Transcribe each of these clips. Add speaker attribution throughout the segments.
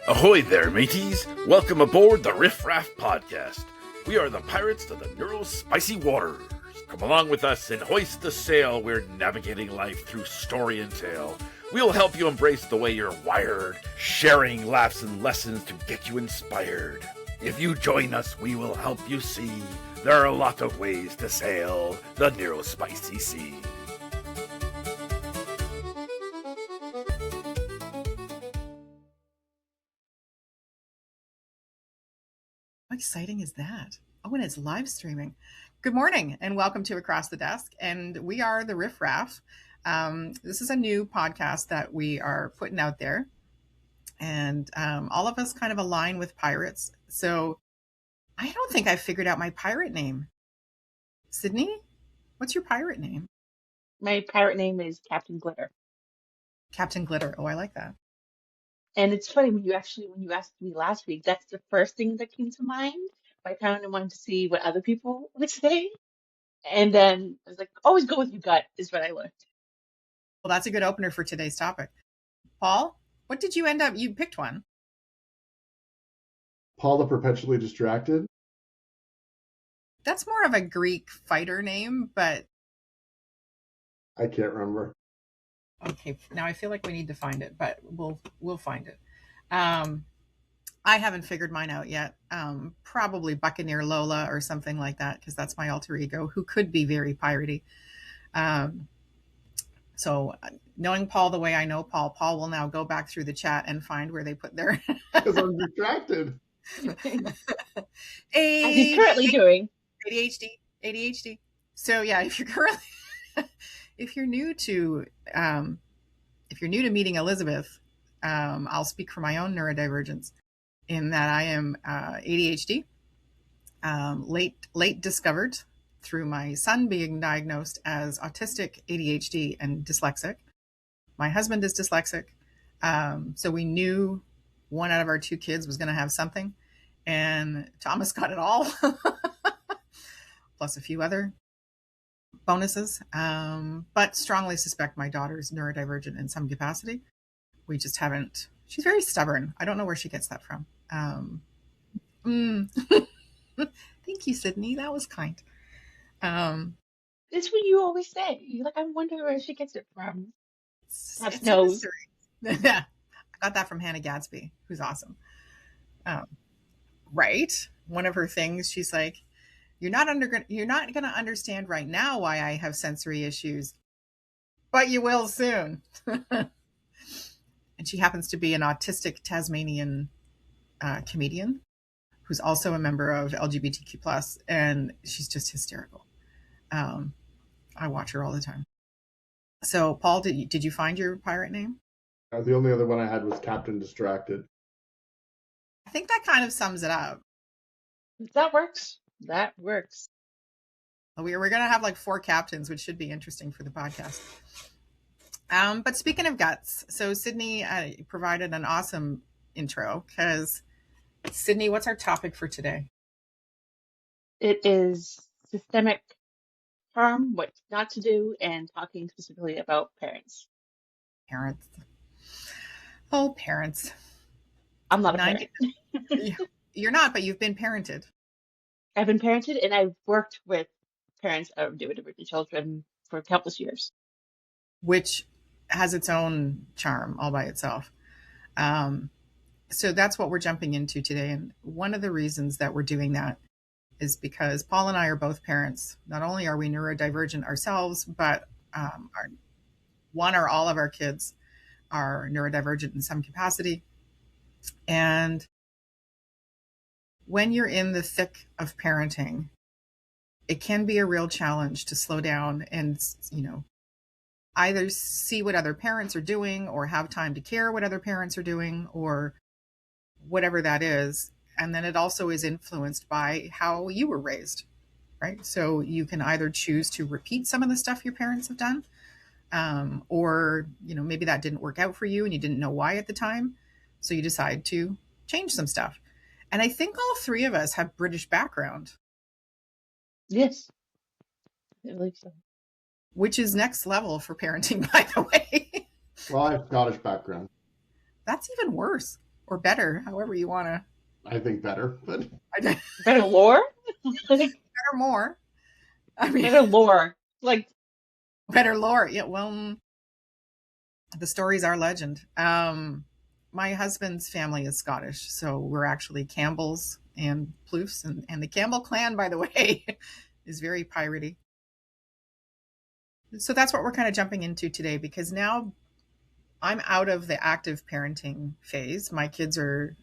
Speaker 1: Ahoy there, mateys! Welcome aboard the Riff Raff podcast. We are the pirates of the Neurospicy waters. Come along with us and hoist the sail. We're navigating life through story and tale. We'll help you embrace the way you're wired, sharing laughs and lessons to get you inspired. If you join us, we will help you see there are a lot of ways to sail the Neurospicy sea.
Speaker 2: How exciting is that? Oh, and it's live streaming. Good morning and welcome to Across the Desk. And we are the Riff Raff. This is a new podcast that we are putting out there. And all of us kind of align with pirates. So I don't think I figured out my pirate name. Sydney, what's your pirate name?
Speaker 3: My pirate name is Captain Glitter.
Speaker 2: Captain Glitter. Oh, I like that.
Speaker 3: And it's funny when you asked me last week, that's the first thing that came to mind. I kind of wanted to see what other people would say. And then I was like, always go with your gut is what I learned.
Speaker 2: Well, that's a good opener for today's topic. Paul, what did you end up? You picked one.
Speaker 4: Paul the Perpetually Distracted.
Speaker 2: That's more of a Greek fighter name, but
Speaker 4: I can't remember.
Speaker 2: okay, now I feel like we need to find it, but we'll find it. I haven't figured mine out yet. Probably Buccaneer Lola or something like that, because that's my alter ego, who could be very piratey. So knowing Paul the way I know Paul will now go back through the chat and find where they put their
Speaker 4: Because I'm distracted.
Speaker 3: As he's currently doing.
Speaker 2: ADHD. So yeah, if you're new to meeting Elizabeth, I'll speak for my own neurodivergence in that I am ADHD, late discovered through my son being diagnosed as autistic, ADHD, and dyslexic. My husband is dyslexic, so we knew one out of our two kids was going to have something, and Thomas got it all, plus a few other bonuses, but strongly suspect my daughter's neurodivergent in some capacity. We just haven't. She's very stubborn. I don't know where she gets that from. Thank you, Sydney. That was kind.
Speaker 3: It's what you always say. You're like, I wonder where she gets it from.
Speaker 2: It's knows. Yeah, I got that from Hannah Gadsby, who's awesome. Right. One of her things, she's like, you're not going to understand right now why I have sensory issues, but you will soon. And she happens to be an autistic Tasmanian comedian who's also a member of LGBTQ+, and she's just hysterical. I watch her all the time. So, Paul, did you find your pirate name?
Speaker 4: The only other one I had was Captain Distracted.
Speaker 2: I think that kind of sums it up.
Speaker 3: That works.
Speaker 2: We're going to have like 4 captains, which should be interesting for the podcast. But speaking of guts, so Sydney provided an awesome intro because, Sydney, what's our topic for today?
Speaker 3: It is systemic harm, what not to do, and talking specifically about parents.
Speaker 2: Oh, parents.
Speaker 3: I'm not a parent.
Speaker 2: You're not, but you've been parented.
Speaker 3: I've been parented, and I've worked with parents of neurodivergent children for countless years.
Speaker 2: Which has its own charm all by itself. So that's what we're jumping into today. And one of the reasons that we're doing that is because Paul and I are both parents. Not only are we neurodivergent ourselves, but all of our kids are neurodivergent in some capacity. And when you're in the thick of parenting, it can be a real challenge to slow down and, either see what other parents are doing or have time to care what other parents are doing or whatever that is. And then it also is influenced by how you were raised, right? So you can either choose to repeat some of the stuff your parents have done, or, maybe that didn't work out for you and you didn't know why at the time. So you decide to change some stuff. And I think all 3 of us have British background.
Speaker 3: Yes, I believe so.
Speaker 2: Which is next level for parenting, by the way.
Speaker 4: Well, I have Scottish background.
Speaker 2: That's even worse. or better, however you want to.
Speaker 4: I think better, but
Speaker 3: Better lore? Like,
Speaker 2: Better more. I mean,
Speaker 3: better lore. Like,
Speaker 2: better lore. Yeah, well, the stories are legend. My husband's family is Scottish, so we're actually Campbells and Ploufs, and the Campbell clan, by the way, is very piratey. So that's what we're kind of jumping into today, because now I'm out of the active parenting phase. My kids are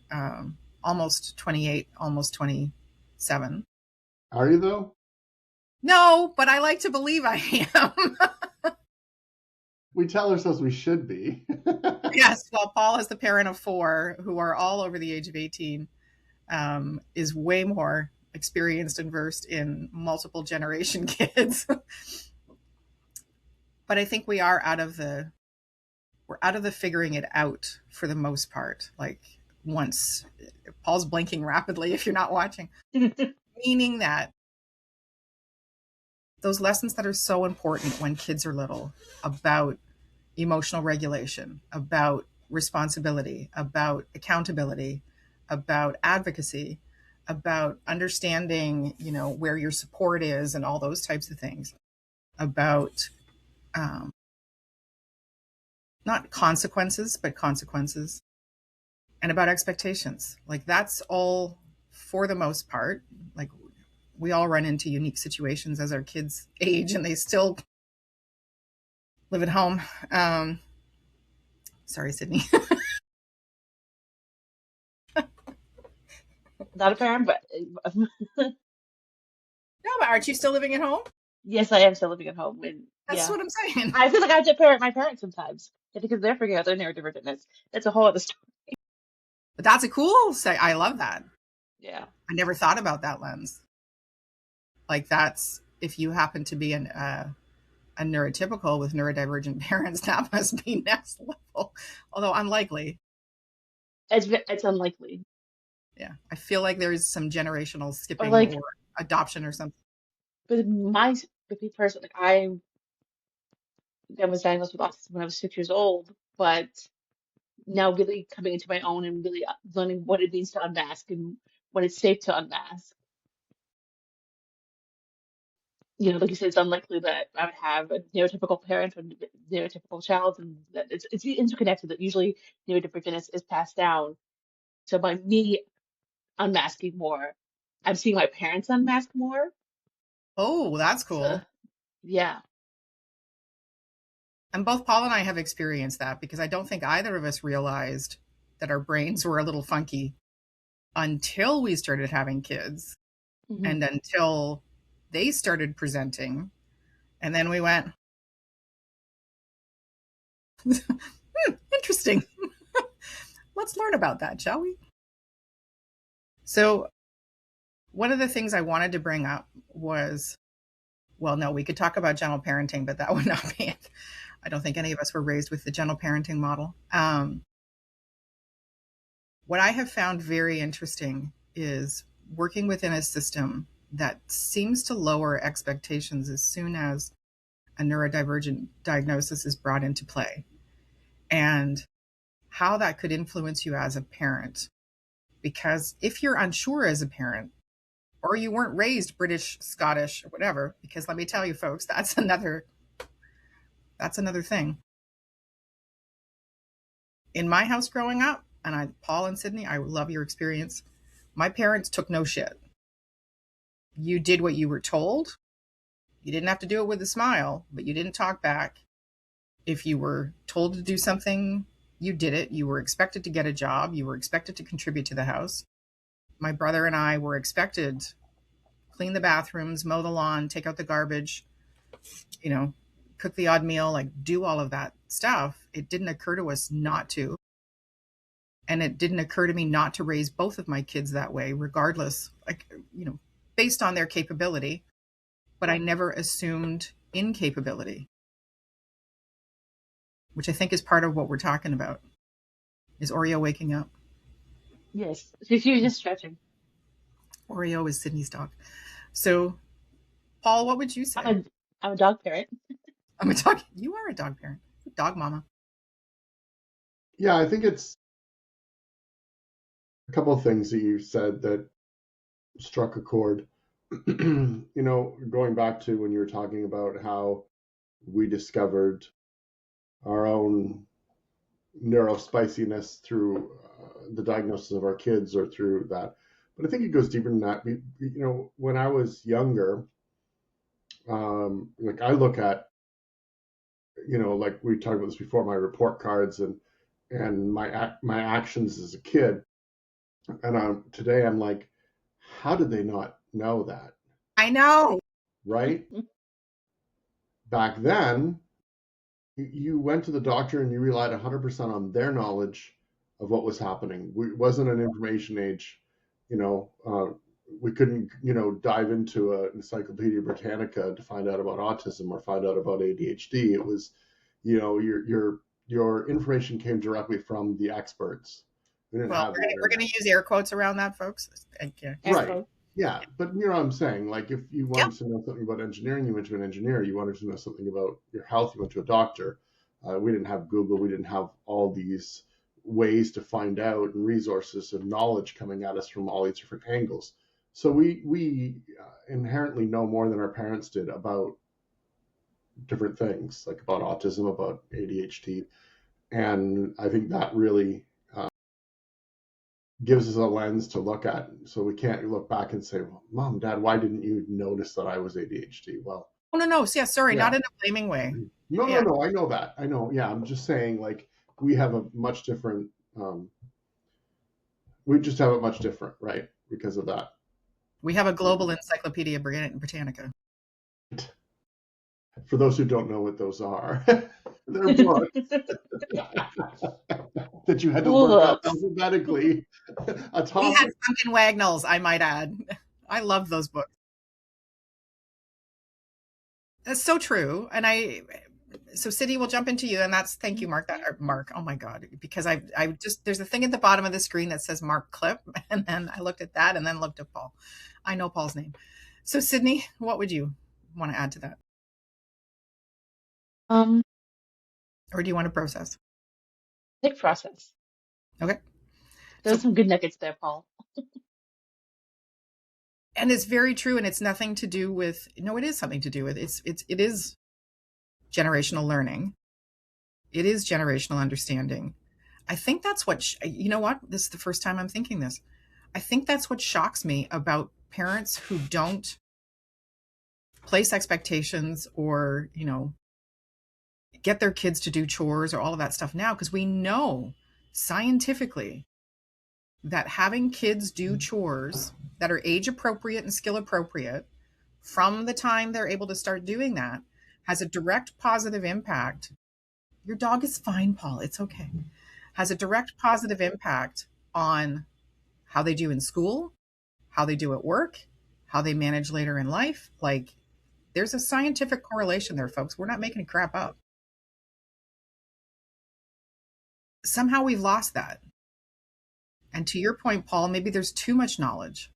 Speaker 2: almost 28, almost 27.
Speaker 4: are you though?
Speaker 2: No, but I like to believe I am.
Speaker 4: We tell ourselves we should be.
Speaker 2: Yes, well, Paul is the parent of 4 who are all over the age of 18, is way more experienced and versed in multiple generation kids. But I think we're out of the figuring it out for the most part. Like, once Paul's blinking rapidly if you're not watching, meaning that those lessons that are so important when kids are little about emotional regulation, about responsibility, about accountability, about advocacy, about understanding, where your support is and all those types of things, about um, not consequences, but consequences, and about expectations. Like, that's all for the most part. Like, we all run into unique situations as our kids age and they still live at home. Sorry, Sydney.
Speaker 3: not a parent, but
Speaker 2: No, but aren't you still living at home?
Speaker 3: yes, I am still living at home. And
Speaker 2: That's
Speaker 3: yeah,
Speaker 2: what I'm saying.
Speaker 3: I feel like I have to parent my parents sometimes. Yeah, because they're figuring out their neurodivergentness. That's a whole other story.
Speaker 2: But that's a cool say. I love that.
Speaker 3: Yeah.
Speaker 2: I never thought about that lens. Like, that's if you happen to be a neurotypical with neurodivergent parents, that must be next level. Although unlikely.
Speaker 3: It's unlikely.
Speaker 2: Yeah, I feel like there's some generational
Speaker 3: Or
Speaker 2: skipping
Speaker 3: like,
Speaker 2: or adoption or something.
Speaker 3: with me personally, like I was diagnosed with autism when I was 6 years old, but now really coming into my own and really learning what it means to unmask and when it's safe to unmask. Like you said, it's unlikely that I would have a neurotypical parent or neurotypical child, and that it's interconnected. That usually neurodivergence is passed down. So by me unmasking more, I'm seeing my parents unmask more.
Speaker 2: Oh, that's
Speaker 3: So
Speaker 2: cool.
Speaker 3: yeah.
Speaker 2: And both Paul and I have experienced that, because I don't think either of us realized that our brains were a little funky until we started having kids
Speaker 3: Hmm.
Speaker 2: and until they started presenting. And then we went, interesting. Let's learn about that, shall we? So, one of the things I wanted to bring up was, well, no, we could talk about gentle parenting, but that would not be it. I don't think any of us were raised with the gentle parenting model. What I have found very interesting is working within a system that seems to lower expectations as soon as a neurodivergent diagnosis is brought into play, and how that could influence you as a parent. Because if you're unsure as a parent, or you weren't raised British, Scottish, or whatever, because let me tell you, folks, that's another thing. In my house growing up, and Paul and Sydney, I love your experience. My parents took no shit. You did what you were told. You didn't have to do it with a smile, but you didn't talk back. If you were told to do something, you did it. You were expected to get a job. You were expected to contribute to the house. My brother and I were expected clean the bathrooms, mow the lawn, take out the garbage, you know, cook the odd meal, like do all of that stuff. It didn't occur to us not to. And it didn't occur to me not to raise both of my kids that way, regardless, like, based on their capability. But I never assumed incapability, which I think is part of what we're talking about. Is Oreo waking up?
Speaker 3: Yes. So she was just stretching.
Speaker 2: Oreo is Sydney's dog. So, Paul, what would you say?
Speaker 3: I'm a I'm a dog parent.
Speaker 2: I'm a dog. You are a dog parent, dog mama.
Speaker 4: Yeah, I think it's a couple of things that you said that struck a chord. Going back to when you were talking about how we discovered our own neurospiciness through the diagnosis of our kids or through that. But I think it goes deeper than that. When I was younger, like I look at, like we talked about this before, my report cards and my actions as a kid. And today I'm like, how did they not know that?
Speaker 2: I know.
Speaker 4: Right? Back then, you went to the doctor and you relied 100% on their knowledge of what was happening. It wasn't an information age. We couldn't, dive into an Encyclopedia Britannica to find out about autism or find out about ADHD. It was, your information came directly from the experts.
Speaker 2: Well, we're going to use air quotes around that, folks. Thank you.
Speaker 4: Right. Yeah, but you know what I'm saying? Like, if you wanted to know something about engineering, you went to an engineer. You wanted to know something about your health, you went to a doctor. We didn't have Google. We didn't have all these ways to find out and resources and knowledge coming at us from all these different angles. So we inherently know more than our parents did about different things, like about autism, about ADHD. And I think that really gives us a lens to look at. So we can't look back and say, well, Mom, Dad, why didn't you notice that I was ADHD? Well,
Speaker 2: oh, no. Yeah, sorry, not in a blaming way.
Speaker 4: No, I know that. I know. Yeah, I'm just saying, like, we have a much different, we just have it much different, right? Because of that.
Speaker 2: We have a global Encyclopedia Britannica.
Speaker 4: For those who don't know what those are, they're books that you had to learn out alphabetically.
Speaker 2: We had Duncan Wagnalls, I might add. I love those books. That's so true. And so City will jump into you, and thank you, Mark. Mark, oh my God, because I just, there's a thing at the bottom of the screen that says Mark Clip, and then I looked at that and then looked at Paul. I know Paul's name. So Sydney, what would you want to add to that? Or do you want to process?
Speaker 3: Take process.
Speaker 2: Okay.
Speaker 3: There's some good nuggets there, Paul.
Speaker 2: And it's very true, and it's nothing to do with, no, it is something to do with, it is generational learning. It is generational understanding. I think that's what, you know what? This is the first time I'm thinking this. I think that's what shocks me about parents who don't place expectations or, get their kids to do chores or all of that stuff now, because we know scientifically that having kids do chores that are age appropriate and skill appropriate from the time they're able to start doing that has a direct positive impact. Your dog is fine, Paul. It's okay. Has a direct positive impact on how they do in school, how they do at work, how they manage later in life. Like, there's a scientific correlation there, folks. We're not making crap up. Somehow we've lost that. And to your point, Paul, maybe there's too much knowledge.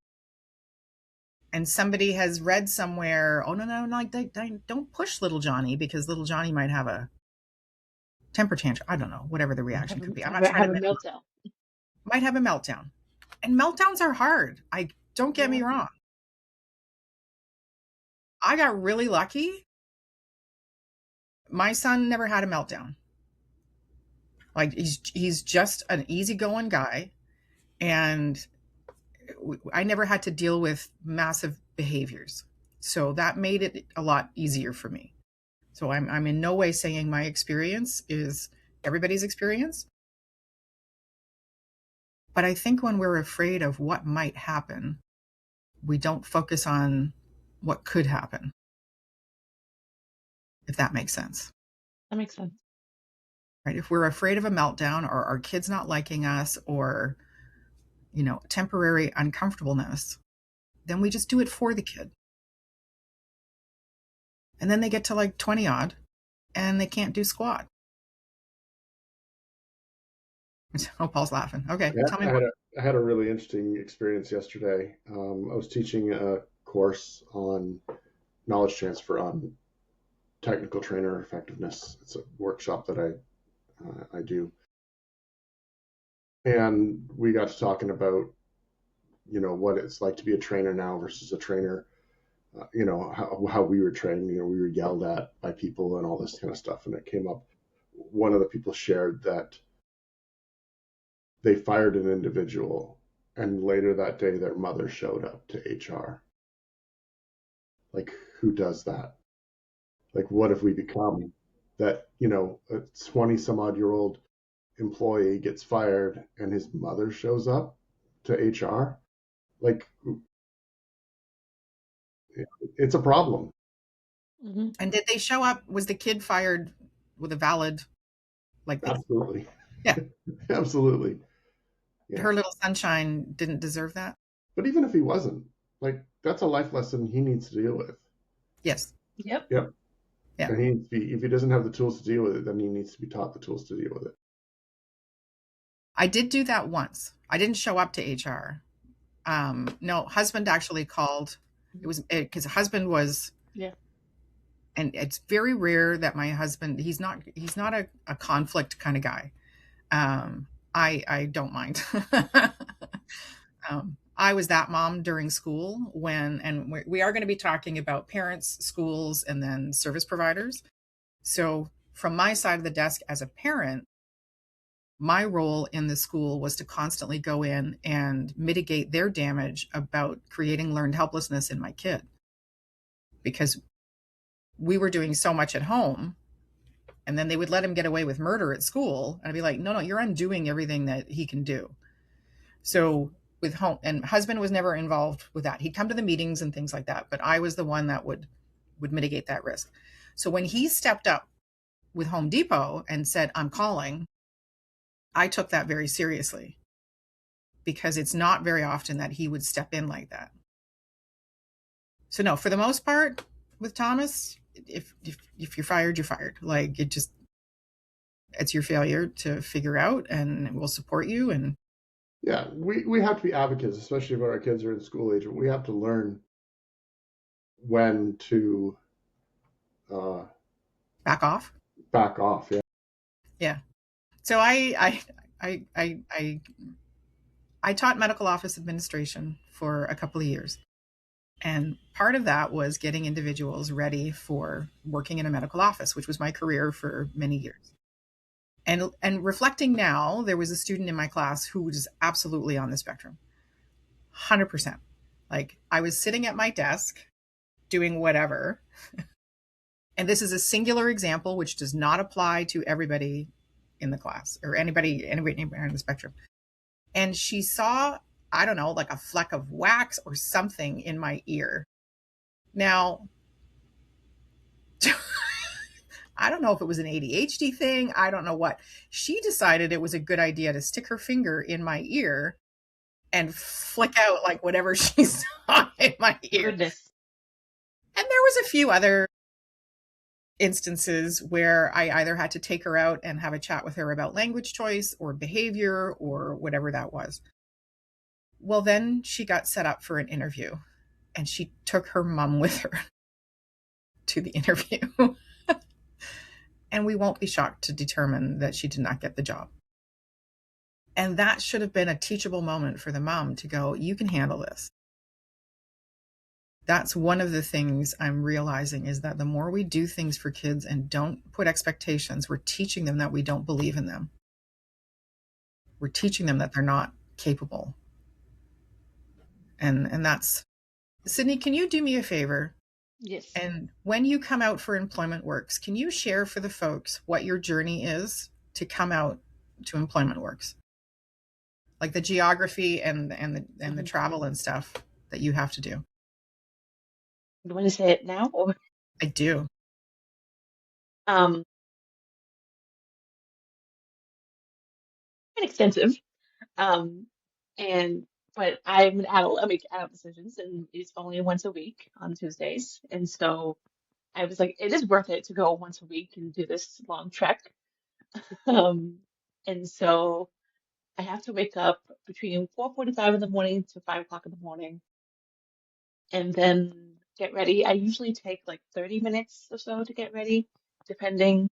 Speaker 2: And somebody has read somewhere, oh, no, like, don't push little Johnny because little Johnny might have a temper tantrum. I don't know, whatever the reaction could be. I'm not trying to
Speaker 3: meltdown.
Speaker 2: Might have a meltdown. And meltdowns are hard. Don't get me wrong. I got really lucky. My son never had a meltdown. Like, he's just an easygoing guy. And I never had to deal with massive behaviors. So that made it a lot easier for me. So I'm in no way saying my experience is everybody's experience. But I think when we're afraid of what might happen, we don't focus on what could happen. If that makes sense.
Speaker 3: That makes sense.
Speaker 2: Right? If we're afraid of a meltdown or our kids not liking us or, temporary uncomfortableness, then we just do it for the kid. And then they get to like 20 odd and they can't do squat. Oh, Paul's laughing. Okay.
Speaker 4: Yeah,
Speaker 2: tell me.
Speaker 4: I had a really interesting experience yesterday. I was teaching a course on knowledge transfer on technical trainer effectiveness. It's a workshop that I do. And we got to talking about, what it's like to be a trainer now versus a trainer, how we were trained, we were yelled at by people and all this kind of stuff. And it came up, one of the people shared that they fired an individual, and later that day their mother showed up to HR. Like, who does that? Like, what if we become that, a 20 some odd year old employee gets fired and his mother shows up to HR? Like, it's a problem.
Speaker 3: Mm-hmm.
Speaker 2: And did they show up? Was the kid fired with a valid,
Speaker 4: Absolutely.
Speaker 2: Yeah.
Speaker 4: Absolutely. Yeah.
Speaker 2: Her little sunshine didn't deserve that?
Speaker 4: But even if he wasn't, like, that's a life lesson he needs to deal with.
Speaker 2: Yes.
Speaker 3: Yep.
Speaker 4: Yep.
Speaker 2: Yeah.
Speaker 4: And he needs to be, if he doesn't have the tools to deal with it, then he needs to be taught the tools to deal with it.
Speaker 2: I did do that once. I didn't show up to HR. No, husband actually called. It was because husband was,
Speaker 3: Yeah.
Speaker 2: and it's very rare that my husband, he's not a conflict kind of guy. I don't mind. I was that mom during school and we are going to be talking about parents, schools, and then service providers. So from my side of the desk as a parent, my role in the school was to constantly go in and mitigate their damage about creating learned helplessness in my kid. Because we were doing so much at home, and then they would let him get away with murder at school. And I'd be like, no, you're undoing everything that he can do. So with home, and husband was never involved with that. He'd come to the meetings and things like that, but I was the one that would mitigate that risk. So when he stepped up with Home Depot and said, I'm calling, I took that very seriously, because it's not very often that he would step in like that. So no, for the most part with Thomas, if you're fired, you're fired. Like, it's your failure to figure out, and we'll support you. And
Speaker 4: yeah, we have to be advocates, especially if our kids are in school age. We have to learn when to
Speaker 2: back off.
Speaker 4: Back off. Yeah.
Speaker 2: Yeah. So I taught medical office administration for a couple of years. And part of that was getting individuals ready for working in a medical office, which was my career for many years. And reflecting now, there was a student in my class who was absolutely on the spectrum. 100%. Like, I was sitting at my desk doing whatever. And this is a singular example, which does not apply to everybody in the class or anybody on the spectrum. And she saw, I don't know, like a fleck of wax or something in my ear. Now, I don't know if it was an ADHD thing. I don't know what. She decided it was a good idea to stick her finger in my ear and flick out like whatever she saw in my ear.
Speaker 3: Goodness.
Speaker 2: And there was a few other instances where I either had to take her out and have a chat with her about language choice or behavior or whatever that was. Well, then she got set up for an interview, and she took her mom with her to the interview. And we won't be shocked to determine that she did not get the job. And that should have been a teachable moment for the mom to go, you can handle this. That's one of the things I'm realizing, is that the more we do things for kids and don't put expectations, we're teaching them that we don't believe in them. We're teaching them that they're not capable. And that's, Sydney, can you do me a favor?
Speaker 3: Yes.
Speaker 2: And when you come out for Employment Works, can you share for the folks what your journey is to come out to Employment Works? Like the geography and the travel and stuff that you have to do.
Speaker 3: You want to say it now, or?
Speaker 2: I do.
Speaker 3: Quite extensive. But I'm an adult. I make adult decisions, and it's only once a week on Tuesdays. And so I was like, it is worth it to go once a week and do this long trek. And so I have to wake up between 4:45 in the morning to 5 o'clock in the morning, and then get ready. I usually take like 30 minutes or so to get ready, depending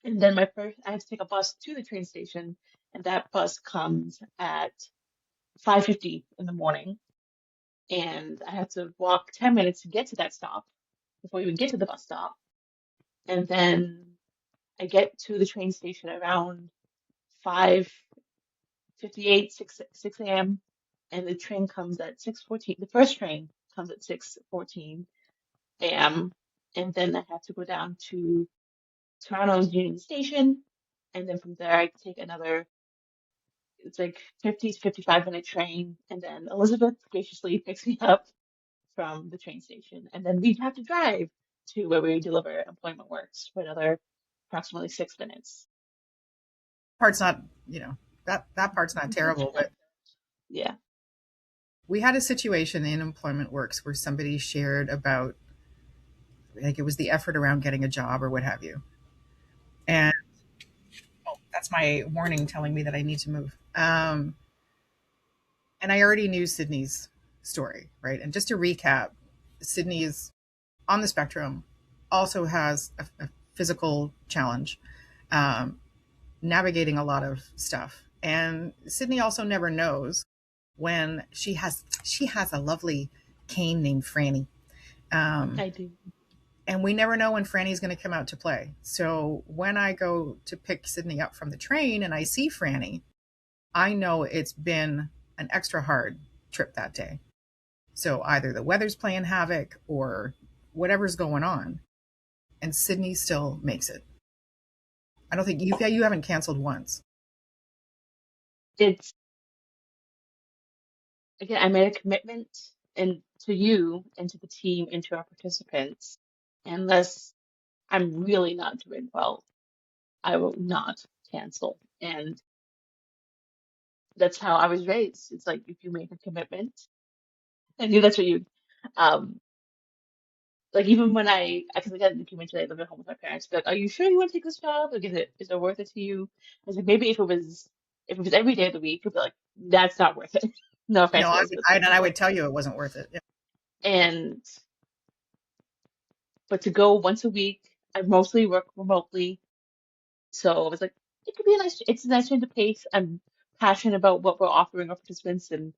Speaker 3: And then I have to take a bus to the train station, and that bus comes at 5:50 in the morning, and I have to walk 10 minutes to get to that stop before I even get to the bus stop. And then I get to the train station around 5:58, 6 a.m. And the train comes at 6:14. The first train comes at 6:14 a.m. And then I have to go down to Toronto's Union Station. And then from there, I take another, it's like 50 to 55-minute train. And then Elizabeth graciously picks me up from the train station. And then we have to drive to where we deliver Employment Works for another approximately 6 minutes.
Speaker 2: Part's not, that part's not terrible, but
Speaker 3: Yeah.
Speaker 2: we had a situation in Employment Works where somebody shared about, like, it was the effort around getting a job or what have you. And that's my warning telling me that I need to move. And I already knew Sydney's story, right? And just to recap, Sydney is on the spectrum, also has a physical challenge, um, navigating a lot of stuff. And Sydney also never knows when she has a lovely cane named Franny.
Speaker 3: I do.
Speaker 2: And we never know when Franny's going to come out to play. So when I go to pick Sydney up from the train and I see Franny, I know it's been an extra hard trip that day. So either the weather's playing havoc or whatever's going on, and Sydney still makes it. I don't think you haven't canceled once.
Speaker 3: It's, again, I made a commitment and to you and to the team and to our participants. Unless I'm really not doing well, I will not cancel. And that's how I was raised. It's like if you make a commitment, I knew that's what you, um, like even when because again, like you mentioned, I live at home with my parents. They're like, are you sure you want to take this job? Like, is it worth it to you? I was like, maybe if it was every day of the week, it'd be like, that's not worth it. No
Speaker 2: No,
Speaker 3: offense, Elizabeth, but
Speaker 2: I would tell you it wasn't worth it. Yeah.
Speaker 3: and but to go once a week, I mostly work remotely, so I was like, it's a nice change of pace. I'm passionate about what we're offering our participants and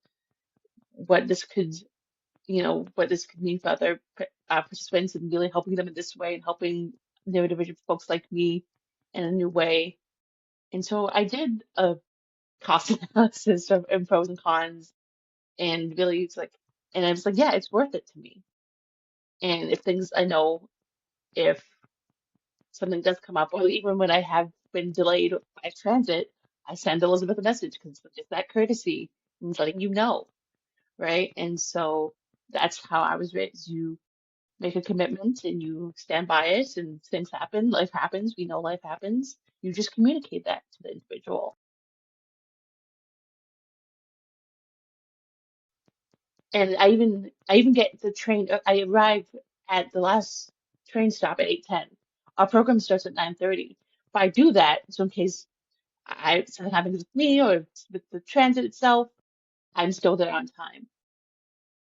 Speaker 3: what this could, what this could mean for other participants and really helping them in this way and helping neurodivergent folks like me in a new way. And so I did a cost analysis of and pros and cons, and really it's like, and I was like, yeah, it's worth it to me. And I know if something does come up, or even when I have been delayed by transit, I send Elizabeth a message because it's that courtesy and letting you know, right? And so that's how I was raised. You make a commitment and you stand by it, and things happen, life happens, we know life happens. You just communicate that to the individual. And I even get the train. I arrive at the last train stop at 8:10. Our program starts at 9:30. But I do that so in case something happens with me or with the transit itself, I'm still there on time.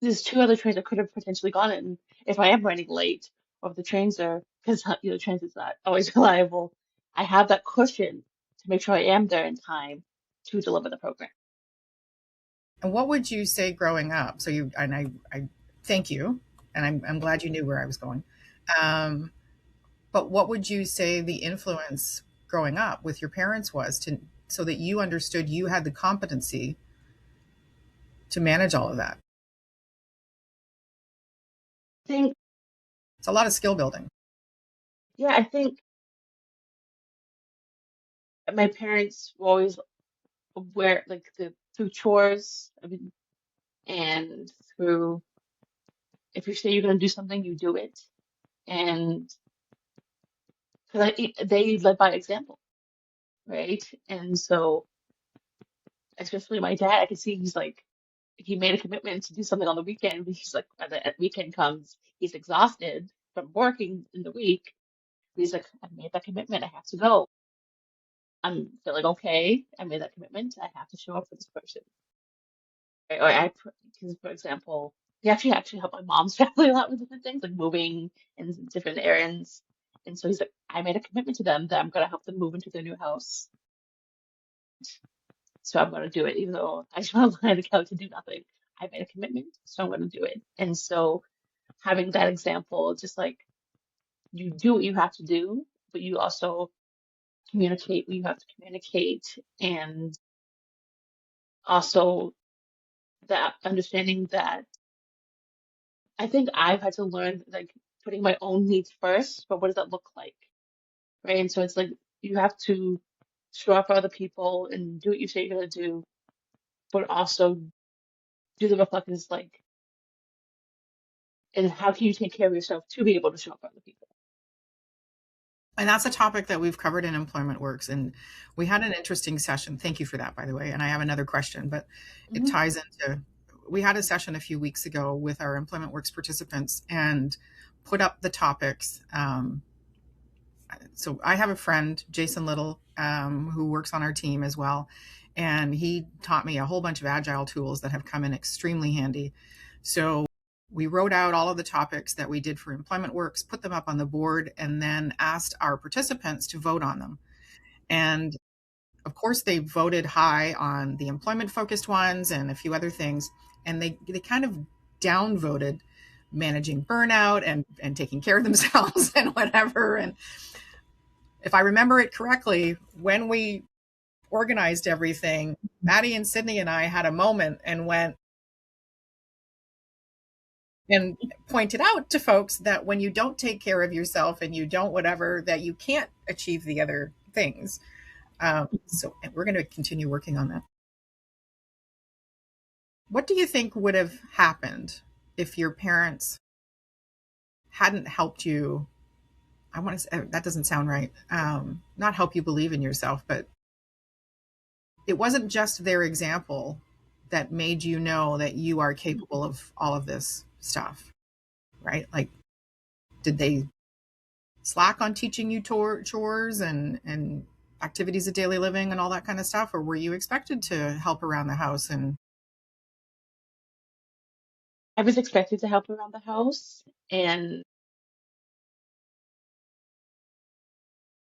Speaker 3: There's two other trains I could have potentially gone in if I am running late, or if the trains are, because transit's not always reliable. I have that cushion to make sure I am there in time to deliver the program.
Speaker 2: And what would you say growing up? So I thank you, and I'm glad you knew where I was going. Um, but what would you say the influence growing up with your parents was to so that you understood you had the competency to manage all of that?
Speaker 3: I think,
Speaker 2: It's a lot of skill building.
Speaker 3: yeah, I think my parents were always aware, like through chores, I mean, and through if you say you're going to do something, you do it. And because they led by example, right? And so, especially my dad, I could see he's like, he made a commitment to do something on the weekend, but he's like, when the weekend comes, he's exhausted from working in the week. He's like, I made that commitment. I have to go. I'm feeling okay. I made that commitment. I have to show up for this person. Right? Because for example, he actually helped my mom's family a lot with different things, like moving and different errands. And so he's like, I made a commitment to them that I'm going to help them move into their new house. So I'm going to do it, even though I just want to lie on the couch and do nothing. I made a commitment, so I'm going to do it. And so having that example, just like you do what you have to do, but you also communicate what you have to communicate. And also that understanding that I think I've had to learn like putting my own needs first, but what does that look like? Right. And so it's like you have to show up for other people and do what you say you're going to do, but also do the reflections like, and how can you take care of yourself to be able to show up for other people?
Speaker 2: And that's a topic that we've covered in Employment Works. And we had an interesting session. Thank you for that, by the way. And I have another question, but it ties into, we had a session a few weeks ago with our Employment Works participants and put up the topics. So I have a friend, Jason Little, who works on our team as well. And he taught me a whole bunch of agile tools that have come in extremely handy. So we wrote out all of the topics that we did for Employment Works, put them up on the board, and then asked our participants to vote on them. And of course, they voted high on the employment focused ones and a few other things. And they kind of downvoted managing burnout and taking care of themselves and whatever. And if I remember it correctly, when we organized everything, Maddie and Sydney and I had a moment and went and pointed out to folks that when you don't take care of yourself and you don't whatever, that you can't achieve the other things. So we're going to continue working on that. What do you think would have happened if your parents hadn't helped you? I want to say, that doesn't sound right. Not help you believe in yourself, but it wasn't just their example that made you know that you are capable of all of this stuff, right? Like, did they slack on teaching you chores and activities of daily living and all that kind of stuff? Or were you expected to help around the house? And
Speaker 3: I was expected to help around the house. And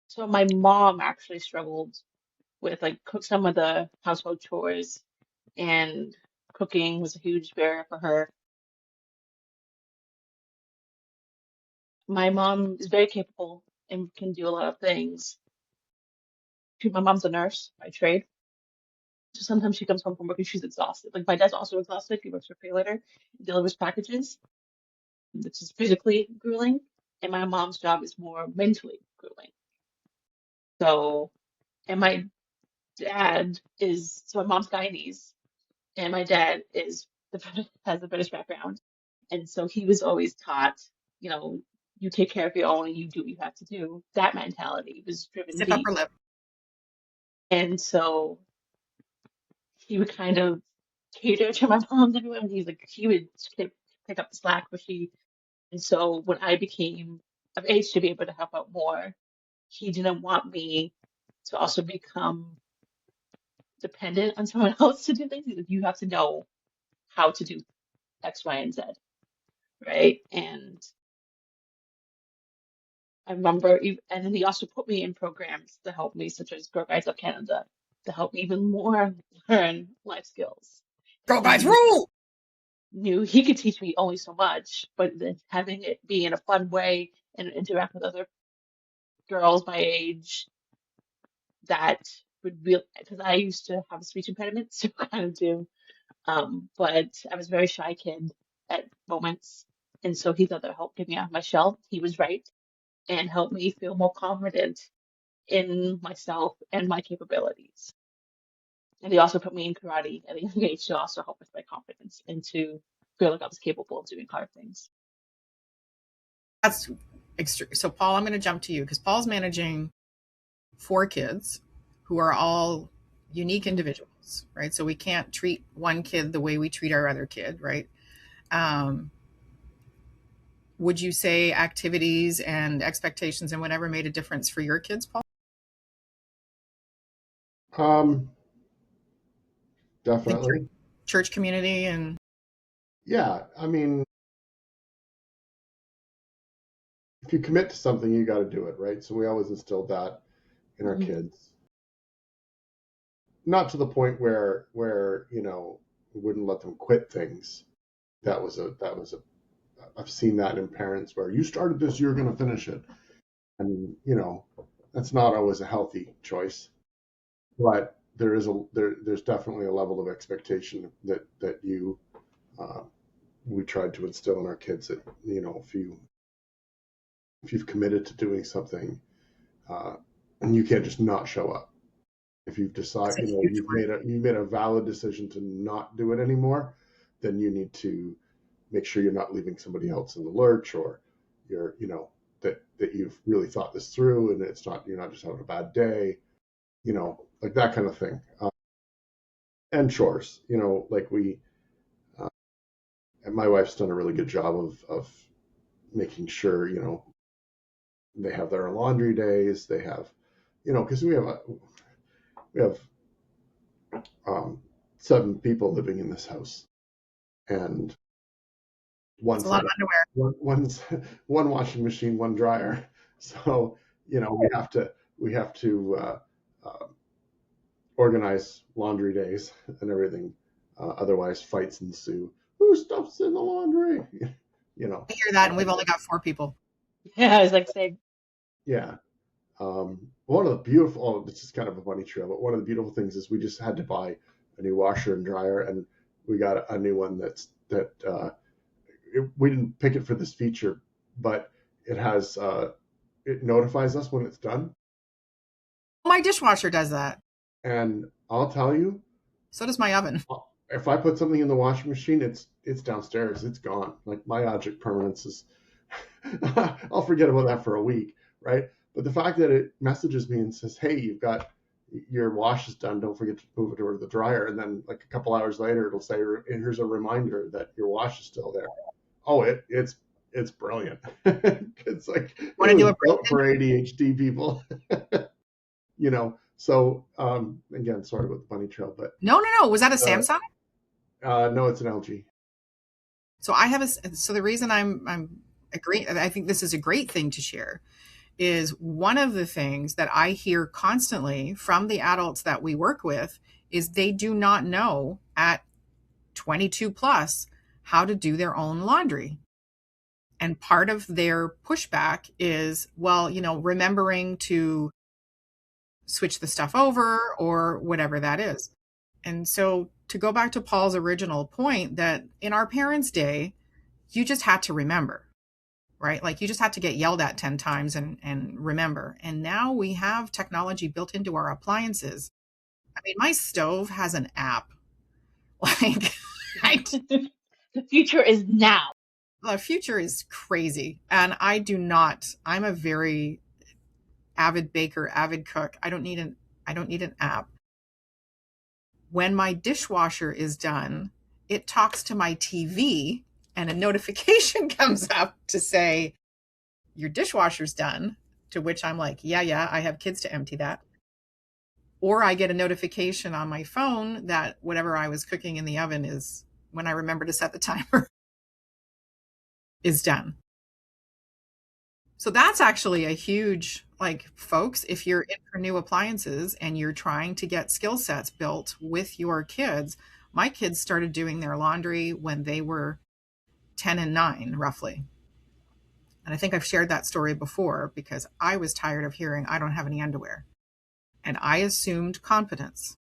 Speaker 3: so my mom actually struggled with like cook some of the household chores, and cooking was a huge barrier for her. My mom is very capable and can do a lot of things. My mom's a nurse by trade. So sometimes she comes home from work and she's exhausted. Like my dad's also exhausted. He works for pay later, delivers packages, which is physically grueling. And my mom's job is more mentally grueling. So, and my dad is, so my mom's Guyanese, and my dad is has a British background. And so he was always taught, you know, you take care of your own and you do what you have to do. That mentality was driven
Speaker 2: stiff
Speaker 3: deep.
Speaker 2: upper lip.
Speaker 3: And so he would kind of cater to my mom and everyone. He's like, he would pick up the slack, but and so when I became of age to be able to help out more, he didn't want me to also become dependent on someone else to do things. He's like, you have to know how to do X, Y, and Z, right? And I remember, and then he also put me in programs to help me, such as Girl Guides of Canada, to help me even more learn life skills.
Speaker 2: Girl guys
Speaker 3: He
Speaker 2: rule.
Speaker 3: knew he could teach me only so much, but then having it be in a fun way and interact with other girls my age, that would be, because I used to have a speech impediment, so I kind of do. But I was a very shy kid at moments. And so he thought that helped get me out of my shell. He was right, and helped me feel more confident in myself and my capabilities. And he also put me in karate at a young age to also help with my confidence and to feel like I was capable of doing hard things.
Speaker 2: That's extreme. So Paul, I'm going to jump to you because Paul's managing 4 kids who are all unique individuals, right? So we can't treat one kid the way we treat our other kid, right? Would you say activities and expectations and whatever made a difference for your kids, Paul? Like
Speaker 4: Definitely.
Speaker 2: church community and
Speaker 4: Yeah, I mean, if you commit to something, you got to do it, right? So we always instilled that in our kids. Not to the point where we wouldn't let them quit things. That was a I've seen that in parents where you started this, you're going to finish it, and that's not always a healthy choice. But there's definitely a level of expectation that we tried to instill in our kids that if you've committed to doing something, and you can't just not show up. If you've decided, you've made a valid decision to not do it anymore, then you need to make sure you're not leaving somebody else in the lurch, or that you've really thought this through, and you're not just having a bad day, like that kind of thing. And chores, like and my wife's done a really good job of making sure, they have their laundry days. They have, because we have 7 people living in this house, and
Speaker 2: It's a lot of underwear.
Speaker 4: one washing machine, one dryer. So we have to organize laundry days and everything. Otherwise, fights ensue. Who stuffs in the laundry?
Speaker 2: We hear that, and we've only got 4 people.
Speaker 3: Yeah, I was like saying.
Speaker 4: Yeah. One of the beautiful, this is kind of a funny trail, but one of the beautiful things is we just had to buy a new washer and dryer, and we got a new one we didn't pick it for this feature, but it has it notifies us when it's done.
Speaker 2: My dishwasher does that.
Speaker 4: And I'll tell you,
Speaker 2: so does my oven.
Speaker 4: If I put something in the washing machine, it's downstairs, it's gone. Like my object permanence is I'll forget about that for a week, right? But the fact that it messages me and says, hey, you've got your wash is done, don't forget to move it over to the dryer, and then like a couple hours later it'll say, here's a reminder that your wash is still there. Oh, it's brilliant. It's like
Speaker 2: Want to do it
Speaker 4: for ADHD people. So again, sorry about the bunny trail, but
Speaker 2: no, was that a Samsung?
Speaker 4: No, it's an LG.
Speaker 2: So so the reason I'm agreeing, I think this is a great thing to share, is one of the things that I hear constantly from the adults that we work with is they do not know at 22 plus how to do their own laundry. And part of their pushback is, remembering to switch the stuff over or whatever that is. And so to go back to Paul's original point, that in our parents' day, you just had to remember, right? Like you just had to get yelled at 10 times and remember. And now we have technology built into our appliances. I mean, my stove has an app. Like,
Speaker 3: the future is now.
Speaker 2: The future is crazy. And I'm a very avid baker, avid cook. I don't need an app. When my dishwasher is done, it talks to my TV and a notification comes up to say, your dishwasher's done, to which I'm like, yeah, I have kids to empty that. Or I get a notification on my phone that whatever I was cooking in the oven is, when I remember to set the timer, is done. So that's actually a huge, folks, if you're in for new appliances and you're trying to get skill sets built with your kids, my kids started doing their laundry when they were 10 and 9, roughly. And I think I've shared that story before because I was tired of hearing, I don't have any underwear. And I assumed competence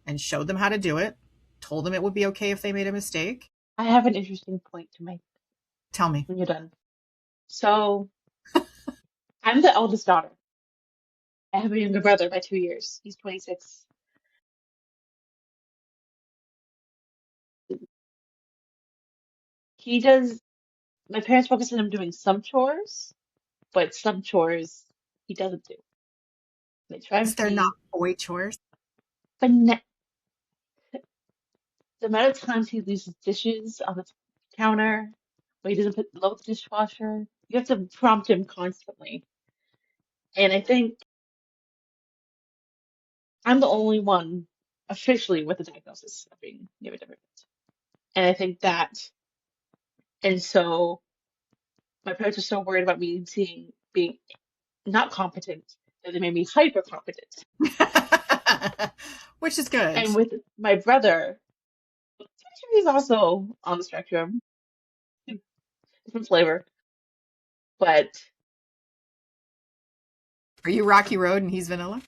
Speaker 2: and showed them how to do it, told them it would be okay if they made a mistake.
Speaker 3: I have an interesting point to make.
Speaker 2: Tell me.
Speaker 3: When you're done. So I'm the eldest daughter. I have a younger brother by 2 years. He's 26. My parents focus on him doing some chores, but some chores he doesn't do. They try and
Speaker 2: They're not boy chores.
Speaker 3: But the amount of times he leaves his dishes on the counter, or he doesn't load the dishwasher, you have to prompt him constantly. And I think I'm the only one officially with a diagnosis of being neurodivergent. And I think that, and so My parents were so worried about me being not competent that they made me hyper competent.
Speaker 2: Which is good.
Speaker 3: And with my brother, he's also on the spectrum, different flavor, but
Speaker 2: Are you Rocky Road and he's vanilla?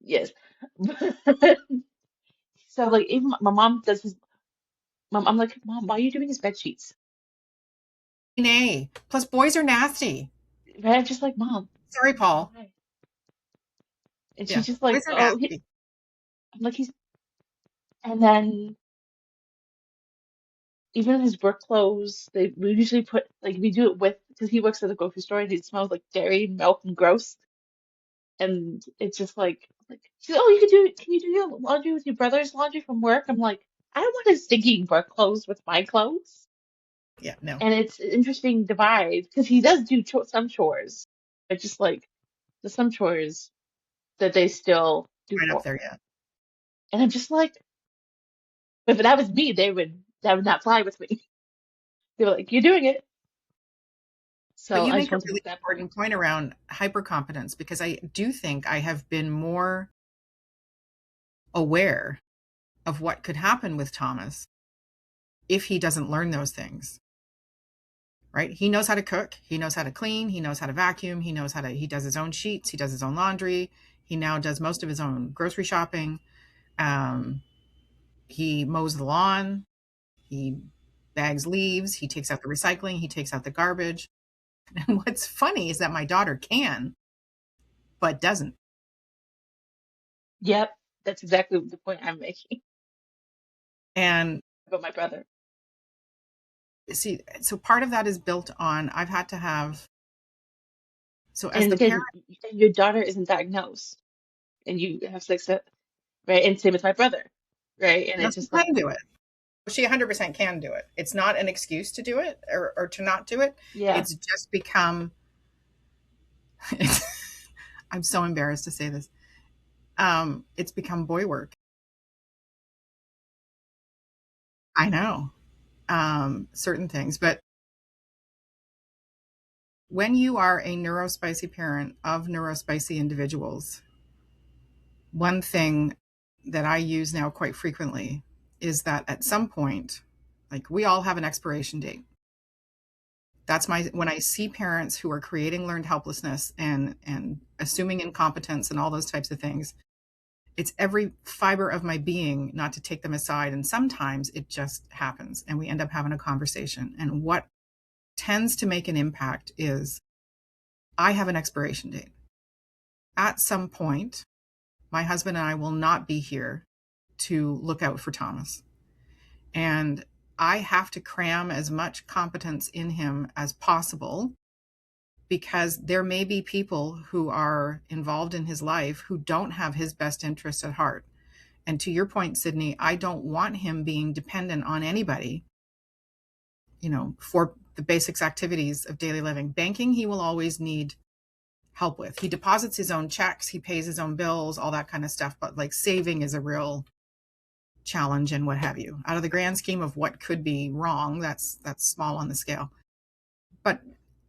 Speaker 3: yes. So like even my mom does his mom, I'm like, Mom, why are you doing his bed sheets?
Speaker 2: Nay. Plus, boys are nasty.
Speaker 3: Right? I'm just like, Mom,
Speaker 2: Sorry, Paul.
Speaker 3: why? And
Speaker 2: Yeah,
Speaker 3: she's just like,
Speaker 2: boys are
Speaker 3: oh,
Speaker 2: nasty.
Speaker 3: I'm like he's, and then even in his work clothes, we usually put like we do it with because he works at a grocery store and it smells like dairy, milk, and gross. And it's just like she's like, oh, you can do it. Can you do your laundry with your brother's laundry from work? I'm like, I don't want his stinky work clothes with my clothes.
Speaker 2: Yeah, no,
Speaker 3: And it's an interesting divide because he does do some chores. It's just like there's some chores that they still do
Speaker 2: right up
Speaker 3: for
Speaker 2: there
Speaker 3: him.
Speaker 2: yet.
Speaker 3: And I'm just like, if that was me, that would not fly with me. They were like, you're doing it.
Speaker 2: But
Speaker 3: So
Speaker 2: you
Speaker 3: I just
Speaker 2: make a
Speaker 3: want to
Speaker 2: really
Speaker 3: make that point.
Speaker 2: important point around hypercompetence because I do think I have been more aware of what could happen with Thomas if he doesn't learn those things. Right? He knows how to cook, he knows how to clean, he knows how to vacuum, he does his own sheets, he does his own laundry, he now does most of his own grocery shopping. Um, he mows the lawn, he bags leaves, he takes out the recycling, he takes out the garbage. And what's funny is that my daughter can, but doesn't.
Speaker 3: Yep, that's exactly the point I'm making
Speaker 2: And
Speaker 3: about my brother.
Speaker 2: see, so part of that is built on I've had to have, so as
Speaker 3: And
Speaker 2: the parent,
Speaker 3: again, your daughter isn't diagnosed, and you have success, right? And same with my brother, right? And
Speaker 2: no,
Speaker 3: it's
Speaker 2: she
Speaker 3: just like,
Speaker 2: can do it. She 100% can do it. It's not an excuse to do it or to not do it.
Speaker 3: yeah,
Speaker 2: It's just become, it's, I'm so embarrassed to say this. It's become boy work. I know certain things, but when you are a neurospicy parent of neurospicy individuals, one thing that I use now quite frequently is that at some point, like we all have an expiration date. That's when I see parents who are creating learned helplessness and assuming incompetence and all those types of things, it's every fiber of my being not to take them aside. And sometimes it just happens and we end up having a conversation. And what tends to make an impact is I have an expiration date. At some point, my husband and I will not be here to look out for Thomas. And I have to cram as much competence in him as possible because there may be people who are involved in his life who don't have his best interests at heart. And to your point, Sydney, I don't want him being dependent on anybody, for the basics activities of daily living. Banking, he will always need help with. He deposits his own checks, he pays his own bills, all that kind of stuff. But like saving is a real challenge and what have you. Out of the grand scheme of what could be wrong, that's small on the scale. But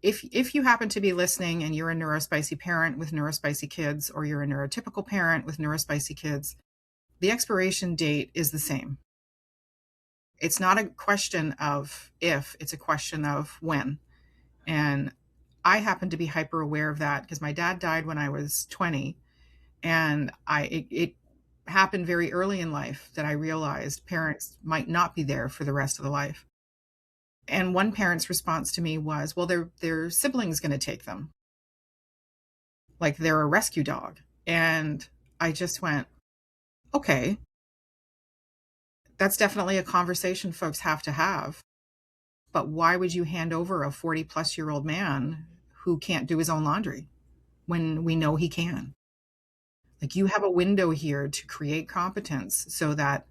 Speaker 2: if you happen to be listening and you're a neurospicy parent with neurospicy kids, or you're a neurotypical parent with neurospicy kids, the expiration date is the same. It's not a question of if, it's a question of when. And I happen to be hyper aware of that because my dad died when I was 20, and it happened very early in life that I realized parents might not be there for the rest of the life. And one parent's response to me was, well, their sibling's going to take them. Like they're a rescue dog. And I just went, okay, that's definitely a conversation folks have to have. But why would you hand over a 40-plus-year-old man who can't do his own laundry when we know he can? Like you have a window here to create competence so that,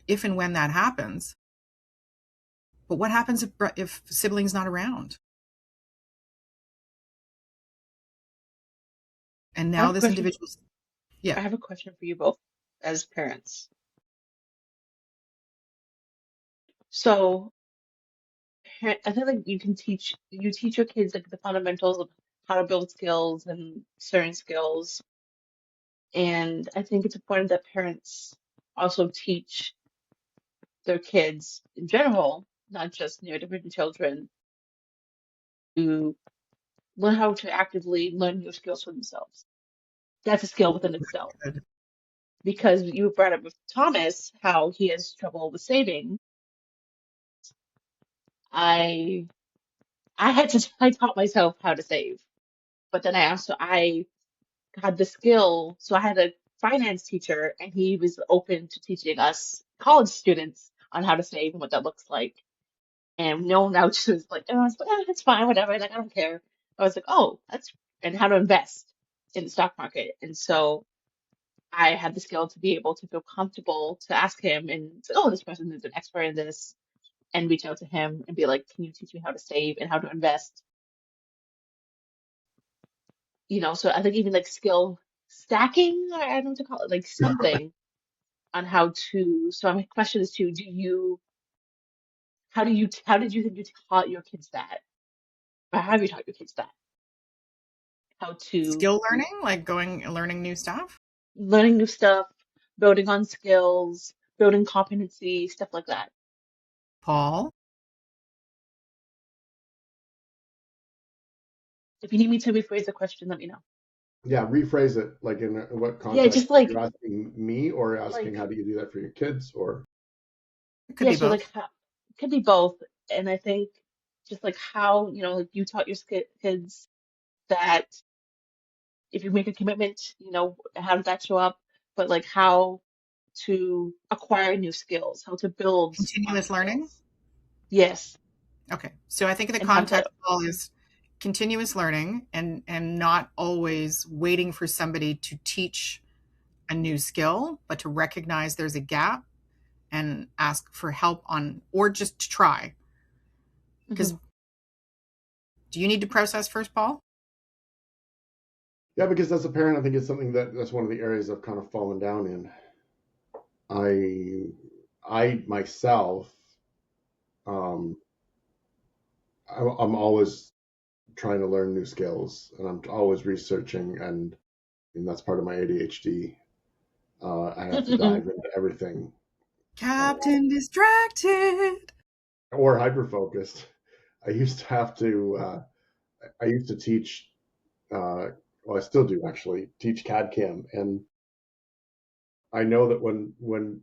Speaker 2: if and when that happens. But what happens if sibling's not around? And
Speaker 3: I have
Speaker 2: now
Speaker 3: a
Speaker 2: this
Speaker 3: question.
Speaker 2: individual, yeah.
Speaker 3: I have a question for you both as parents. So I feel like you teach your kids like the fundamentals of how to build skills and certain skills. And I think it's important that parents also teach their kids in general, not just neurodivergent children, to learn how to actively learn new skills for themselves. That's a skill within itself.
Speaker 2: Good.
Speaker 3: Because you brought up with Thomas how he has trouble with saving. I I taught myself how to save, but then I had the skill. So I had a finance teacher, and he was open to teaching us college students on how to save and what that looks like. And no one else was like, oh, it's fine, whatever. Like, I don't care. I was like, oh, and how to invest in the stock market. And so I had the skill to be able to feel comfortable to ask him and say, oh, this person is an expert in this, and reach out to him and be like, can you teach me how to save and how to invest? So I think even like skill stacking, I don't know what to call it, like something on how to. So my question is to, how did you think you taught your kids that? Or have you taught your kids that? How to
Speaker 2: Skill learning, like going and learning new stuff.
Speaker 3: learning new stuff, building on skills, building competency, stuff like that.
Speaker 2: Paul?
Speaker 3: If you need me to rephrase the question, let me know.
Speaker 4: Yeah, rephrase it. Like in what
Speaker 3: Yeah,
Speaker 4: context?
Speaker 3: just like
Speaker 4: You're asking me, or asking
Speaker 3: like
Speaker 4: how do you do that for your kids, or
Speaker 2: It could
Speaker 3: yeah,
Speaker 2: be
Speaker 3: so
Speaker 2: both.
Speaker 3: like how, it could be both, and I think just like how like you taught your kids that if you make a commitment, how does that show up? But like how to acquire new skills, how to build on
Speaker 2: Continuous learning.
Speaker 3: skills. Yes,
Speaker 2: Okay. So I think the
Speaker 3: and how to.
Speaker 2: context, Paul, is continuous learning and not always waiting for somebody to teach a new skill, but to recognize there's a gap and ask for help on, or just to try. Because
Speaker 3: Mhm.
Speaker 2: do you need to process first, Paul?
Speaker 4: yeah, because as a parent, I think it's something that's one of the areas I've kind of fallen down in. I myself, um, I'm always trying to learn new skills, and I'm always researching, and that's part of my ADHD. I have to dive into everything,
Speaker 2: Captain Distracted.
Speaker 4: or hyper focused. I used to have to. I used to teach. Well, I still do actually teach CAD CAM, and I know that when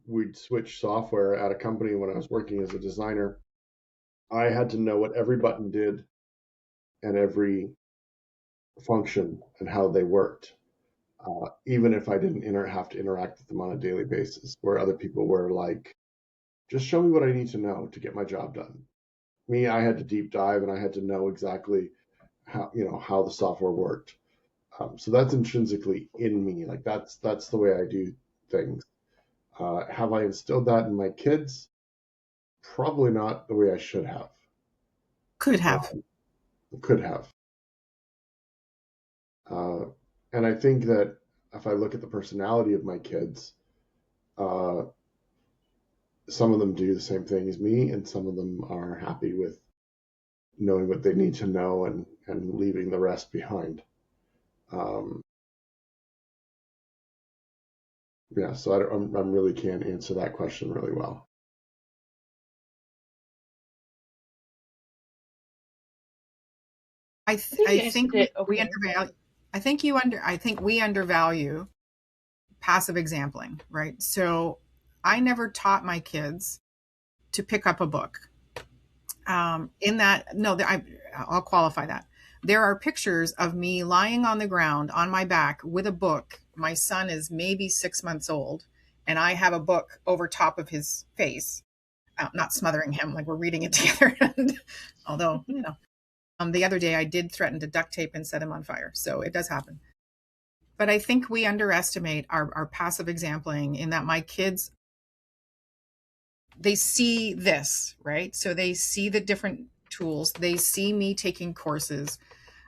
Speaker 4: we'd switch software at a company when I was working as a designer, I had to know what every button did and every function and how they worked, even if I didn't have to interact with them on a daily basis. Where other people were like, "Just show me what I need to know to get my job done." Me, I had to deep dive and I had to know exactly how the software worked. So that's intrinsically in me. Like that's the way I do things. Have I instilled that in my kids? Probably not the way I should have.
Speaker 2: Could have.
Speaker 4: Could have. Uh, and I think that if I look at the personality of my kids, uh, some of them do the same thing as me, and some of them are happy with knowing what they need to know and leaving the rest behind. Um, yeah, so I really can't answer that question really well.
Speaker 2: I
Speaker 3: I think you answered
Speaker 2: think
Speaker 3: it
Speaker 2: we
Speaker 3: okay.
Speaker 2: undervalue. I think we undervalue passive exampling, right? So I never taught my kids to pick up a book. In that, no, I'll qualify that. There are pictures of me lying on the ground on my back with a book. My son is maybe 6 months old, and I have a book over top of his face, not smothering him, like we're reading it together. Although, the other day I did threaten to duct tape and set him on fire. So it does happen. But I think we underestimate our passive exampling in that my kids, they see this, right? So they see the different tools. They see me taking courses.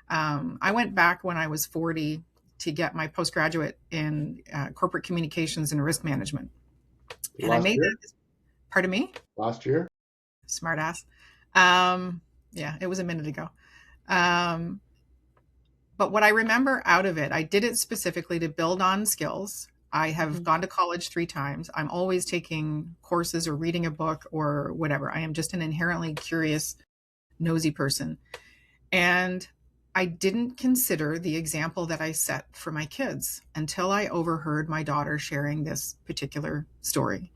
Speaker 2: I went back when I was 40 to get my postgraduate in corporate communications and risk management. And I
Speaker 4: Last
Speaker 2: made
Speaker 4: year?
Speaker 2: that, pardon me?
Speaker 4: Last year?
Speaker 2: Smart ass. Yeah, it was a minute ago. Um, but what I remember out of it, I did it specifically to build on skills. I have
Speaker 3: Mhm.
Speaker 2: gone to college 3 times. I'm always taking courses or reading a book or whatever. I am just an inherently curious, nosy person. And I didn't consider the example that I set for my kids until I overheard my daughter sharing this particular story.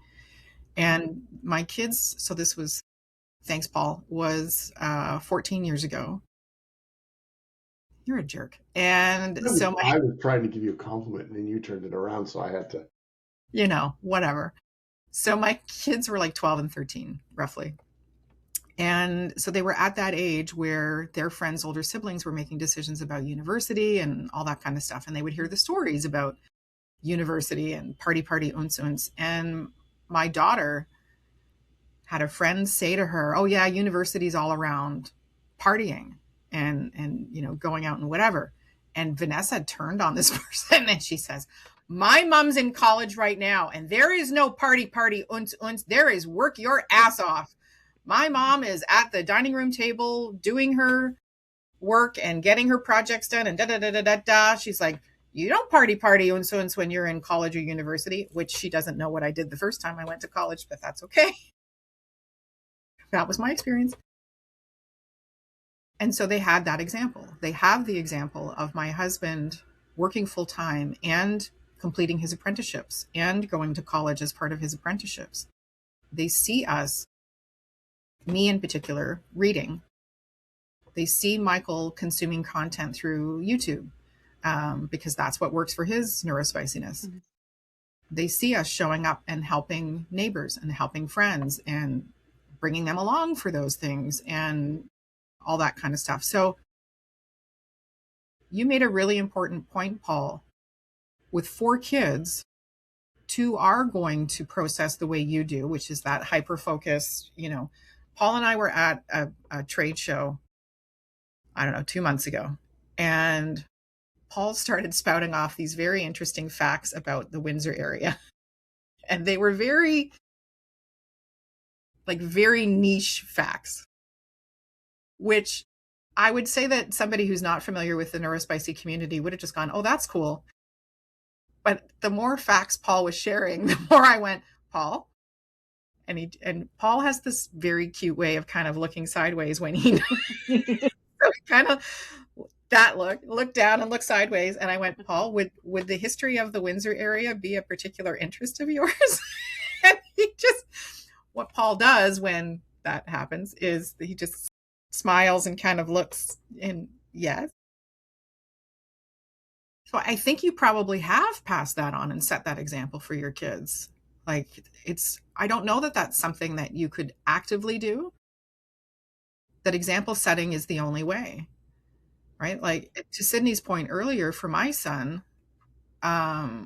Speaker 2: And my kids, so this was, thanks, Paul, was 14 years ago. You're a jerk. And so
Speaker 4: I was trying to give you a compliment, and then you turned it around, so I had to.
Speaker 2: whatever. So my kids were like 12 and 13, roughly. And so they were at that age where their friends' older siblings were making decisions about university and all that kind of stuff. And they would hear the stories about university and party, uns. And my daughter had a friend say to her, "Oh yeah, university's all around partying and going out and whatever." And Vanessa turned on this person and she says, "My mom's in college right now, and there is no party, uns. There is work your ass off. My mom is at the dining room table doing her work and getting her projects done and da da da da da da." She's like, "You don't party uns when you're in college or university," which she doesn't know what I did the first time I went to college, but that's okay. That was my experience. And so they had that example. They have the example of my husband working full time and completing his apprenticeships and going to college as part of his apprenticeships. They see us, me in particular, reading. They see Michael consuming content through YouTube because that's what works for his neurospiciness.
Speaker 3: Mhm.
Speaker 2: They see us showing up and helping neighbors and helping friends and bringing them along for those things and all that kind of stuff. So you made a really important point, Paul. With 4 kids, 2 are going to process the way you do, which is that hyper focus. Paul and I were at a trade show, I don't know, 2 months ago. And Paul started spouting off these very interesting facts about the Windsor area. And they were very niche facts, which I would say that somebody who's not familiar with the Neurospicy community would have just gone, "Oh, that's cool." But the more facts Paul was sharing, the more I went, "Paul." And Paul has this very cute way of kind of looking sideways when he so he kind of that looked down and looked sideways, and I went, "Paul, would the history of the Windsor area be a particular interest of yours?" And he just, what Paul does when that happens is he just smiles and kind of looks, and yes. So I think you probably have passed that on and set that example for your kids. Like, I don't know that that's something that you could actively do. That example setting is the only way, right? Like, to Sydney's point earlier, for my son,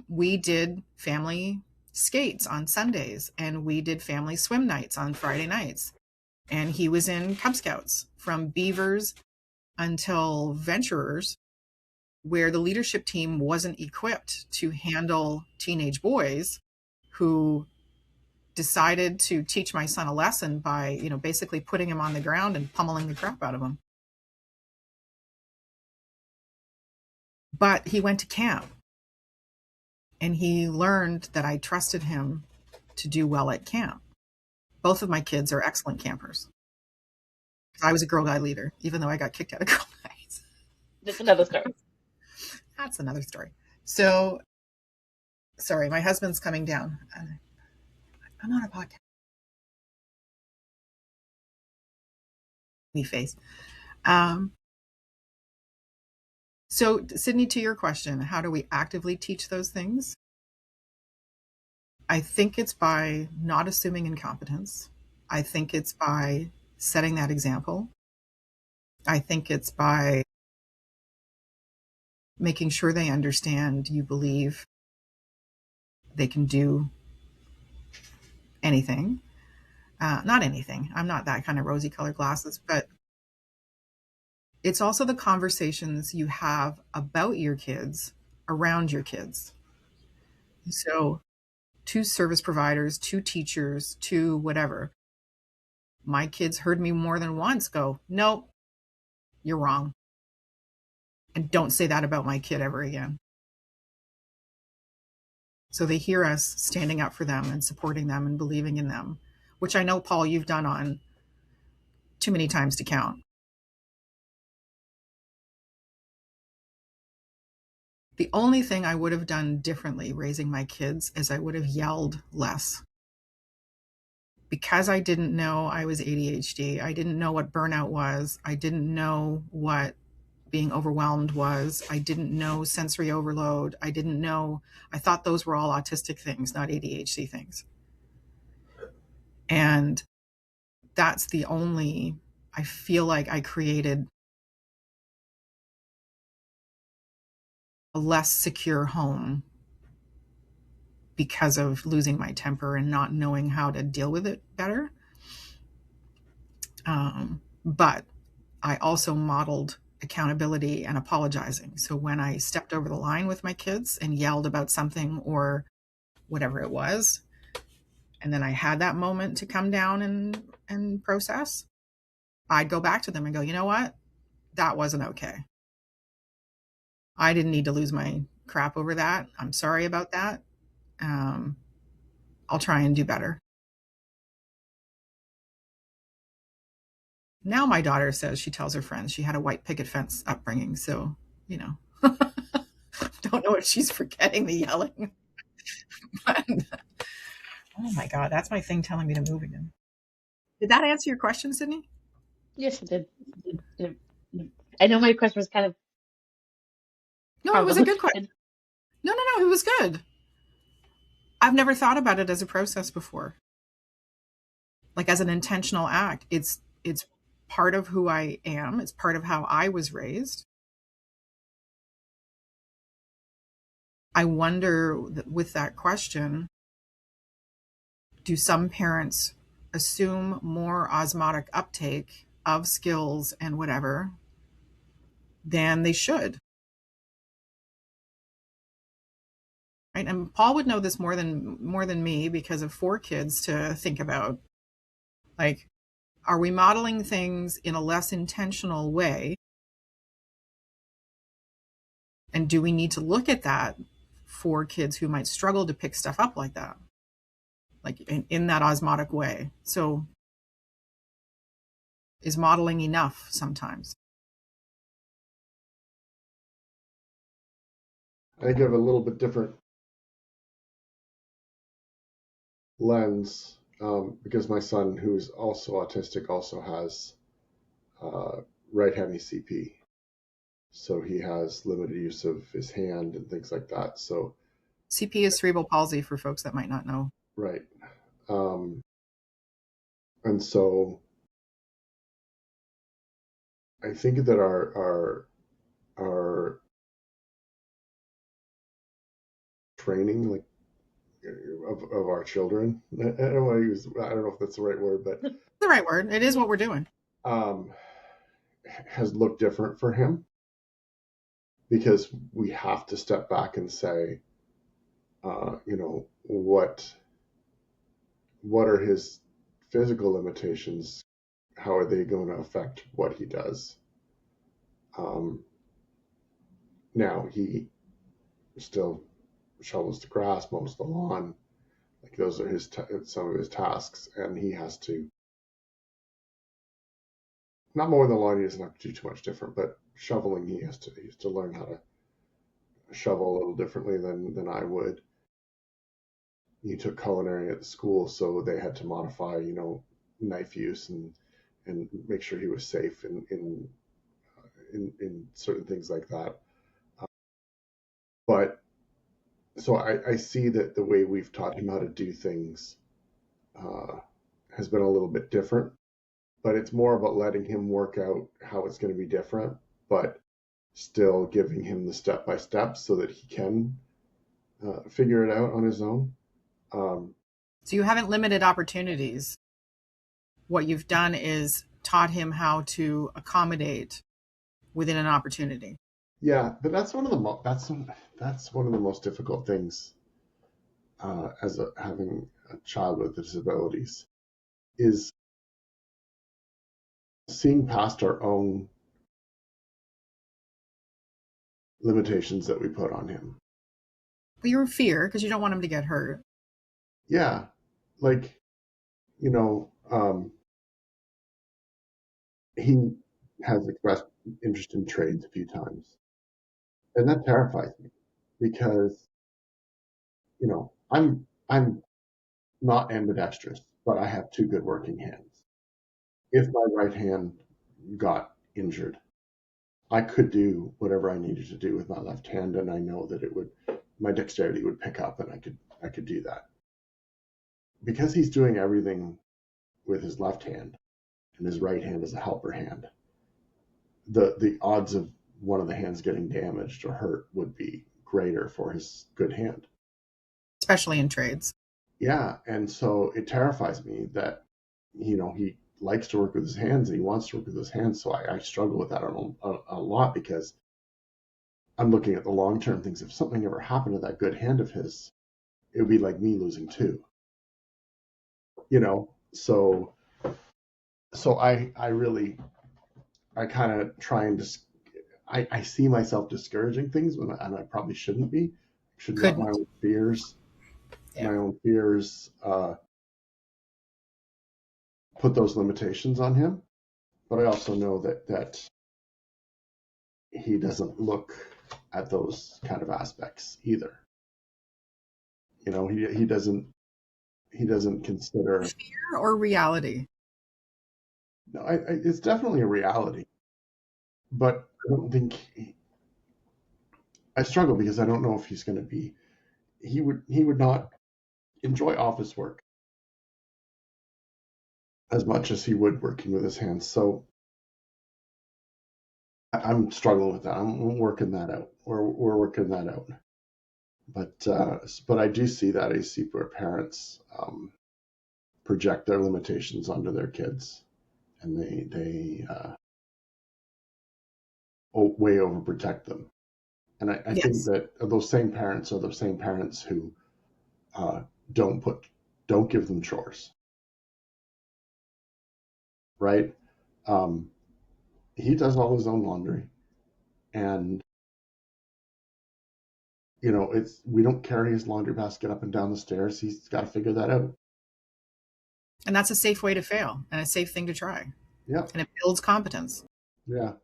Speaker 2: we did family skates on Sundays and we did family swim nights on Friday nights. And he was in Cub Scouts from Beavers until Venturers, where the leadership team wasn't equipped to handle teenage boys who decided to teach my son a lesson by, basically putting him on the ground and pummeling the crap out of him. But he went to camp and he learned that I trusted him to do well at camp. Both of my kids are excellent campers. I was a Girl Guide leader, even though I got kicked out of Girl Guides.
Speaker 3: That's another story.
Speaker 2: That's another story. So, sorry, my husband's coming down. I'm on a podcast. Me face. So, Sydney, to your question, how do we actively teach those things? I think it's by not assuming incompetence. I think it's by setting that example. I think it's by making sure they understand you believe they can do anything. Not anything. I'm not that kind of rosy colored glasses, but it's also the conversations you have about your kids around your kids. So, to service providers, to teachers, to whatever, My kids heard me more than once go, nope, you're wrong. And don't say that about my kid ever again. So they hear us standing up for them and supporting them and believing in them, which I know, Paul, you've done on too many times to count. The only thing I would have done differently raising my kids is I would have yelled less. Because I didn't know I was ADHD, I didn't know what burnout was, I didn't know what being overwhelmed was, I didn't know sensory overload, I thought those were all autistic things, not ADHD things. And that's I feel like I created a less secure home because of losing my temper and not knowing how to deal with it better. But I also modeled accountability and apologizing. So when I stepped over the line with my kids and yelled about something or whatever it was, and then I had that moment to come down and process, I'd go back to them and go, you know what? That wasn't okay. I didn't need to lose my crap over that. I'm sorry about that. I'll try and do better. Now my daughter says she tells her friends she had a white picket fence upbringing. So, don't know if she's forgetting the yelling. But, oh my God, that's my thing telling me to move again. Did that answer your question, Sydney?
Speaker 3: Yes, it did. I know my question was kind of.
Speaker 2: No, it was a good question. No, it was good. I've never thought about it as a process before. Like as an intentional act. It's part of who I am. It's part of how I was raised. I wonder with that question, do some parents assume more osmotic uptake of skills and whatever than they should? Right? And Paul would know this more than me because of 4 kids to think about. Like, are we modeling things in a less intentional way? And do we need to look at that for kids who might struggle to pick stuff up like that? Like in that osmotic way. So is modeling enough sometimes?
Speaker 4: I think I have a little bit different lens because my son, who's also autistic, also has right hemi-CP. So he has limited use of his hand and things like that. So
Speaker 2: CP is cerebral palsy for folks that might not know.
Speaker 4: Right. And so I think that our training, like of our children, I don't know if that's the right word, but
Speaker 2: the right word. It is what we're doing.
Speaker 4: Has looked different for him because we have to step back and say, what are his physical limitations? How are they going to affect what he does? Now he still shovels the grass, mows the lawn. Like those are some of his tasks, and he has to not mow the lawn. He doesn't have to do too much different, but shoveling he has to learn how to shovel a little differently than I would. He took culinary at the school, so they had to modify, knife use and make sure he was safe in certain things like that. But so I see that the way we've taught him how to do things has been a little bit different, but it's more about letting him work out how it's going to be different, but still giving him the step by step so that he can figure it out on his own.
Speaker 2: So you haven't limited opportunities. What you've done is taught him how to accommodate within an opportunity.
Speaker 4: Yeah, but that's one of the most difficult things having a child with disabilities is seeing past our own limitations that we put on him.
Speaker 2: Your fear, because you don't want him to get hurt.
Speaker 4: Yeah. Like, you know, he has expressed interest in trades a few times. And that terrifies me because, you know, I'm not ambidextrous, but I have two good working hands. If my right hand got injured, I could do whatever I needed to do with my left hand, and I know that my dexterity would pick up, and I could do that. Because he's doing everything with his left hand, and his right hand is a helper hand, the odds of one of the hands getting damaged or hurt would be greater for his good hand.
Speaker 2: Especially in trades.
Speaker 4: Yeah, and so it terrifies me that, you know, he likes to work with his hands and he wants to work with his hands. So I struggle with that a lot because I'm looking at the long-term things. If something ever happened to that good hand of his, it would be like me losing two. You know, so I kind of try and I see myself discouraging things and I probably shouldn't be. I should let my own fears, put those limitations on him. But I also know that he doesn't look at those kind of aspects either. You know, he doesn't consider
Speaker 2: fear or reality.
Speaker 4: No, it's definitely a reality, but I don't think I struggle because I don't know if he's going to be. He would not enjoy office work as much as he would working with his hands. So I'm struggling with that. I'm working that out. We're working that out. But I do see that. I see where parents project their limitations onto their kids, and they way overprotect them. And I
Speaker 2: Yes.
Speaker 4: think that those same parents are the same parents who don't give them chores, right? He does all his own laundry, and you know, we don't carry his laundry basket up and down the stairs. He's got to figure that out.
Speaker 2: And that's a safe way to fail and a safe thing to try.
Speaker 4: Yeah.
Speaker 2: And it builds competence.
Speaker 4: Yeah.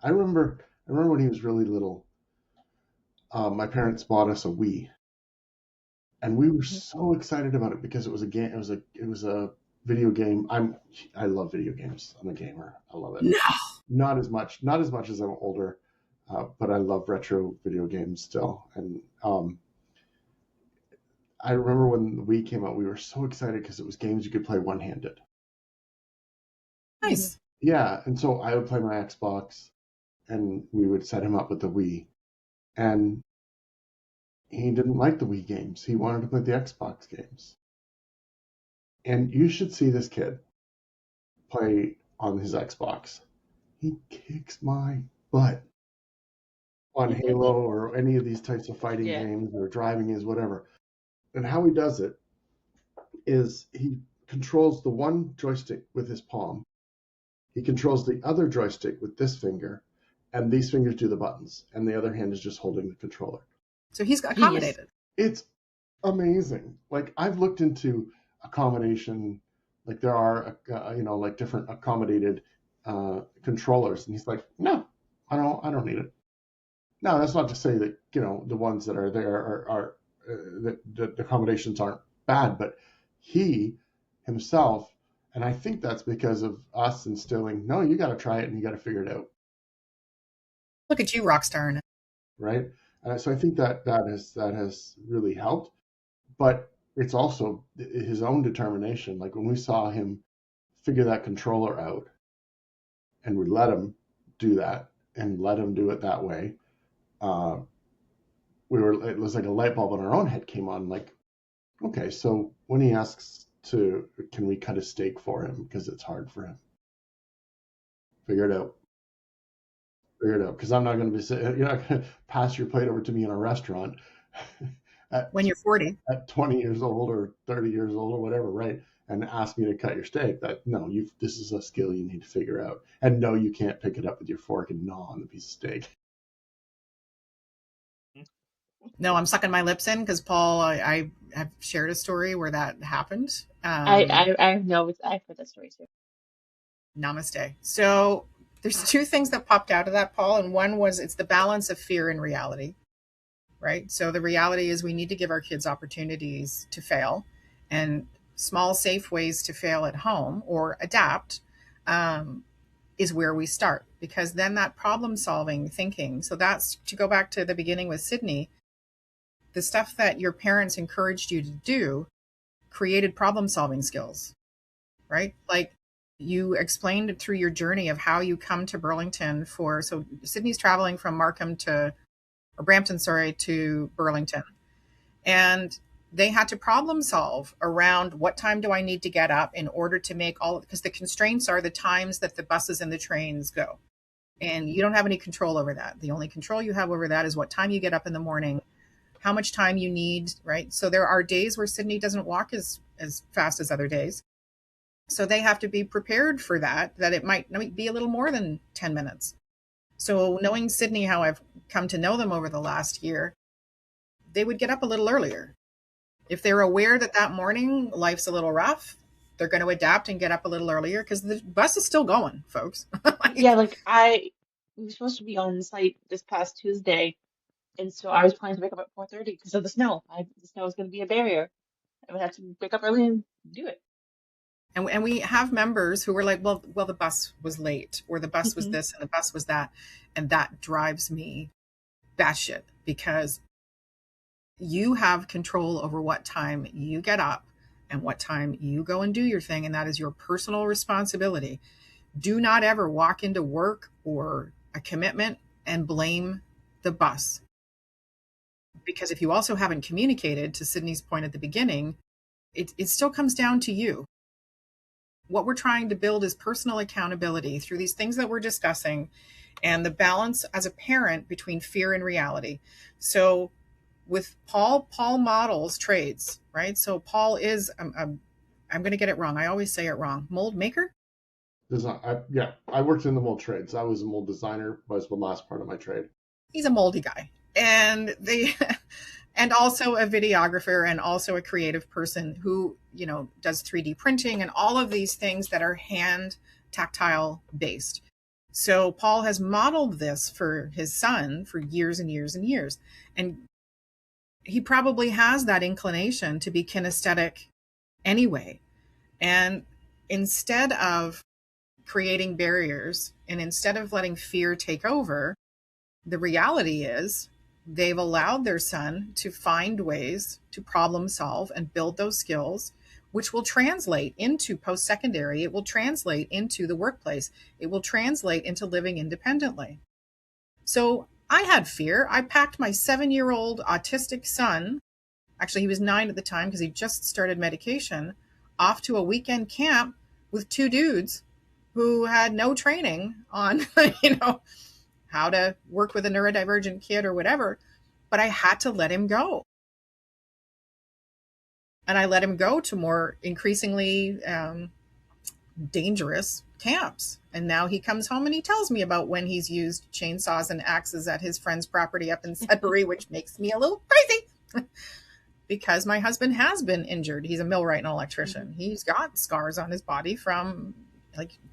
Speaker 4: I remember when he was really little, my parents bought us a Wii. And we were so excited about it because it was a game. It was a video game. I love video games. I'm a gamer. I love it.
Speaker 2: No.
Speaker 4: Not as much as I'm older, but I love retro video games still. And I remember when the Wii came out, we were so excited because it was games you could play one-handed.
Speaker 2: Nice.
Speaker 4: Yeah, and so I would play my Xbox, and we would set him up with the Wii, and he didn't like the Wii games. He wanted to play the Xbox games. And you should see this kid play on his Xbox. He kicks my butt on Halo or any of these types of fighting games or driving is whatever. And how he does it is he controls the one joystick with his palm. He controls the other joystick with this finger, and these fingers do the buttons, and the other hand is just holding the controller.
Speaker 2: So he's accommodated.
Speaker 4: It's amazing. Like, I've looked into accommodation, like there are, like different accommodated controllers, and he's like, no, I don't need it. Now, that's not to say that, you know, the ones that are there are the accommodations aren't bad, but he himself, and I think that's because of us instilling, no, you got to try it and you got to figure it out.
Speaker 2: Look at you, rock star.
Speaker 4: Right. So I think that has really helped, but it's also his own determination. Like when we saw him figure that controller out, and we let him do that and let him do it that way, it was like a light bulb in our own head came on. Like, okay, so when he asks can we cut a steak for him because it's hard for him? Figure it out. Because I'm not going to be you're not going to pass your plate over to me in a restaurant
Speaker 2: when you're 40
Speaker 4: at 20 years old or 30 years old or whatever, right? and ask me to cut your steak, that no, this is a skill you need to figure out. And no, you can't pick it up with your fork and gnaw on the piece of steak.
Speaker 2: No, I'm sucking my lips in because Paul, I have shared a story where that happened.
Speaker 3: I know I've heard that story too.
Speaker 2: Namaste. So there's two things that popped out of that, Paul, and one was it's the balance of fear and reality, right? So the reality is we need to give our kids opportunities to fail, and small, safe ways to fail at home or adapt is where we start, because then that problem solving thinking. So that's to go back to the beginning with Sydney. The stuff that your parents encouraged you to do created problem solving skills, right? Like you explained through your journey of how you come to Burlington so Sydney's traveling from Brampton, to Burlington. And they had to problem solve around what time do I need to get up in order to make because the constraints are the times that the buses and the trains go. And you don't have any control over that. The only control you have over that is what time you get up in the morning, how much time you need, right? So there are days where Sydney doesn't walk as fast as other days. So they have to be prepared for that it might be a little more than 10 minutes. So knowing Sydney, how I've come to know them over the last year, they would get up a little earlier. If they're aware that morning life's a little rough, they're going to adapt and get up a little earlier because the bus is still going, folks.
Speaker 3: Yeah, we were supposed to be on site this past Tuesday, and so I was planning to wake up at 4:30 because of the snow. The snow was going to be a barrier. I would have to wake up early and do it.
Speaker 2: And we have members who were like, well, the bus was late, or the bus was this and the bus was that. And that drives me batshit, because you have control over what time you get up and what time you go and do your thing. And that is your personal responsibility. Do not ever walk into work or a commitment and blame the bus. Because if you also haven't communicated, to Sydney's point at the beginning, it still comes down to you. What we're trying to build is personal accountability through these things that we're discussing, and the balance as a parent between fear and reality. So with Paul models trades, right? So Paul is, I'm going to get it wrong. I always say it wrong. Mold maker?
Speaker 4: I worked in the mold trades. I was a mold designer, was the last part of my trade.
Speaker 2: He's a moldy guy. And and also a videographer, and also a creative person who, does 3D printing and all of these things that are hand tactile based. So Paul has modeled this for his son for years and years and years. And he probably has that inclination to be kinesthetic anyway. And instead of creating barriers and instead of letting fear take over, the reality is they've allowed their son to find ways to problem solve and build those skills, which will translate into post-secondary. It will translate into the workplace. It will translate into living independently. So I had fear. I packed my 7-year-old autistic son, actually he was 9 at the time because he just started medication, off to a weekend camp with 2 dudes who had no training on, how to work with a neurodivergent kid or whatever, but I had to let him go. And I let him go to more increasingly dangerous camps. And now he comes home and he tells me about when he's used chainsaws and axes at his friend's property up in Sudbury, which makes me a little crazy because my husband has been injured. He's a millwright and electrician. He's got scars on his body from,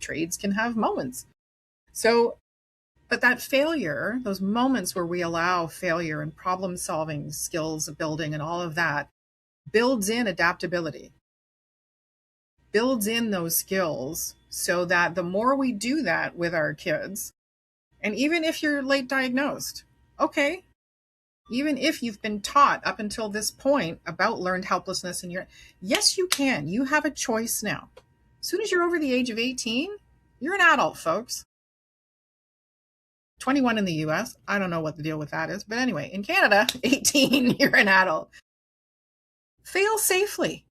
Speaker 2: trades can have moments. So, but that failure, those moments where we allow failure and problem solving skills building and all of that, builds in adaptability, builds in those skills, so that the more we do that with our kids, and even if you're late diagnosed, okay, even if you've been taught up until this point about learned helplessness yes, you can. You have a choice now. As soon as you're over the age of 18, you're an adult, folks. 21 in the US. I don't know what the deal with that is. But anyway, in Canada, 18, you're an adult. Fail safely.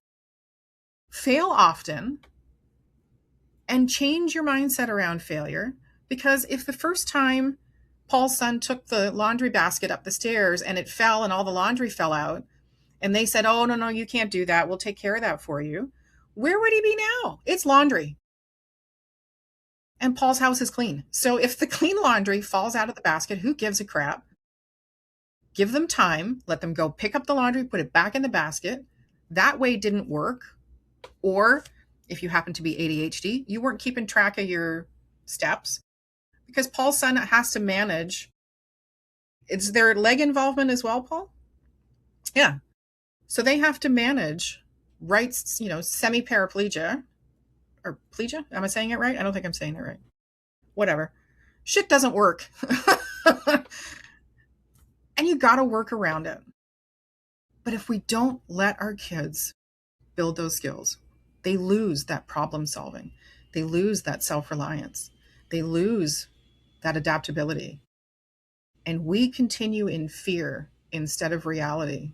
Speaker 2: Fail often. And change your mindset around failure. Because if the first time Paul's son took the laundry basket up the stairs and it fell and all the laundry fell out, and they said, oh, no, you can't do that. We'll take care of that for you. Where would he be now? It's laundry. And Paul's house is clean. So if the clean laundry falls out of the basket, who gives a crap? Give them time, let them go pick up the laundry, put it back in the basket. That way didn't work. Or if you happen to be ADHD, you weren't keeping track of your steps, because Paul's son has to manage. Is there leg involvement as well, Paul? Yeah. So they have to manage semi-paraplegia or plegia. Am I saying it right? I don't think I'm saying it right. Whatever. Shit doesn't work. And you got to work around it. But if we don't let our kids build those skills, they lose that problem solving. They lose that self-reliance. They lose that adaptability. And we continue in fear instead of reality,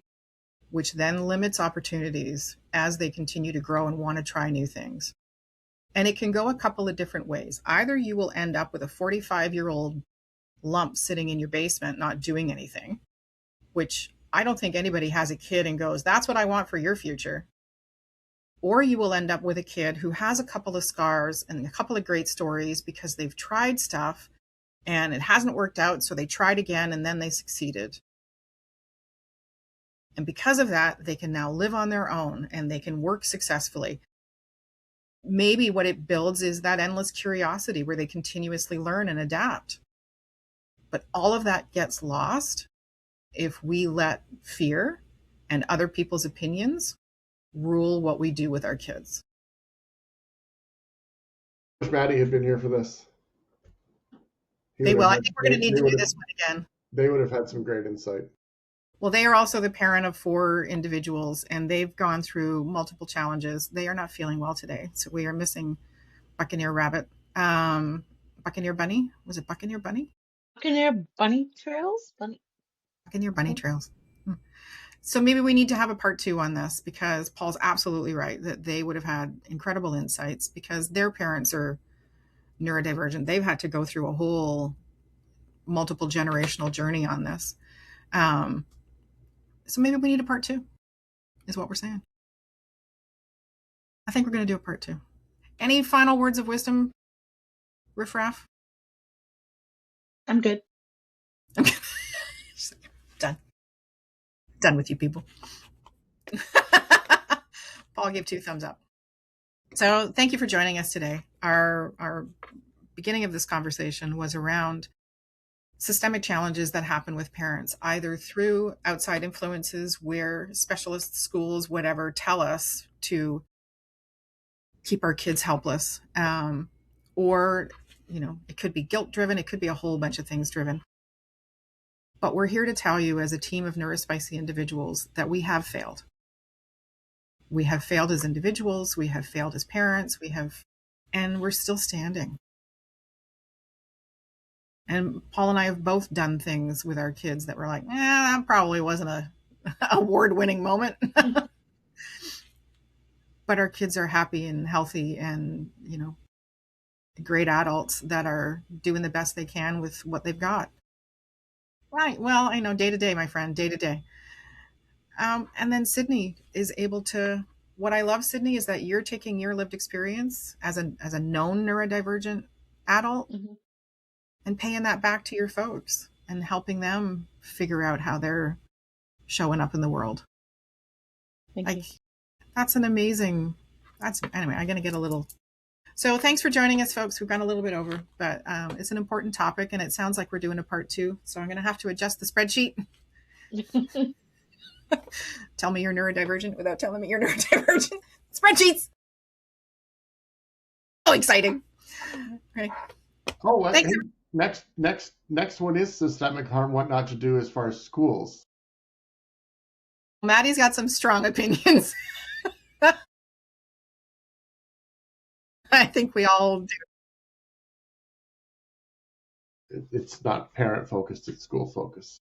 Speaker 2: which then limits opportunities as they continue to grow and want to try new things. And it can go a couple of different ways. Either you will end up with a 45-year-old lump sitting in your basement not doing anything, which I don't think anybody has a kid and goes, that's what I want for your future. Or you will end up with a kid who has a couple of scars and a couple of great stories because they've tried stuff and it hasn't worked out, so they tried again and then they succeeded. And because of that, they can now live on their own and they can work successfully. Maybe what it builds is that endless curiosity where they continuously learn and adapt. But all of that gets lost if we let fear and other people's opinions rule what we do with our kids.
Speaker 4: I wish Maddie had been here for this.
Speaker 2: They will. I think we're going to need to do this one again.
Speaker 4: They would have had some great insight.
Speaker 2: Well, they are also the parent of 4 individuals, and they've gone through multiple challenges. They are not feeling well today. So we are missing Buccaneer Rabbit. Buccaneer Bunny? Was it Buccaneer Bunny?
Speaker 3: Buccaneer Bunny Trails?
Speaker 2: Buccaneer Bunny Trails. So maybe we need to have a part 2 on this, because Paul's absolutely right that they would have had incredible insights because their parents are neurodivergent. They've had to go through a whole multiple generational journey on this. So maybe we need a part 2 is what we're saying. I think we're going to do a part 2. Any final words of wisdom, Riff Raff?
Speaker 3: I'm good.
Speaker 2: Done with you people. Paul gave 2 thumbs up. So thank you for joining us today. Our beginning of this conversation was around systemic challenges that happen with parents, either through outside influences where specialists, schools, whatever, tell us to keep our kids helpless. Or, it could be guilt driven. It could be a whole bunch of things driven. But we're here to tell you as a team of Neurospicy individuals that we have failed. We have failed as individuals. We have failed as parents. And we're still standing. And Paul and I have both done things with our kids that were like, that probably wasn't a award-winning moment. But our kids are happy and healthy and, great adults that are doing the best they can with what they've got. Right. Well, I know, day to day, my friend, day to day. And then Sydney is able to, what I love, Sydney, is that you're taking your lived experience as a known neurodivergent adult and paying that back to your folks and helping them figure out how they're showing up in the world.
Speaker 3: Thank you.
Speaker 2: That's an amazing, anyway, I'm going to get a little. So thanks for joining us, folks. We've gone a little bit over, but it's an important topic and it sounds like we're doing a part 2. So I'm going to have to adjust the spreadsheet. Tell me you're neurodivergent without telling me you're neurodivergent. Spreadsheets. Oh, exciting. Okay.
Speaker 4: Oh, what? Hey, next one is systemic harm, what not to do as far as schools.
Speaker 2: Maddie's got some strong opinions. I think we all do.
Speaker 4: It's not parent focused, it's school focused.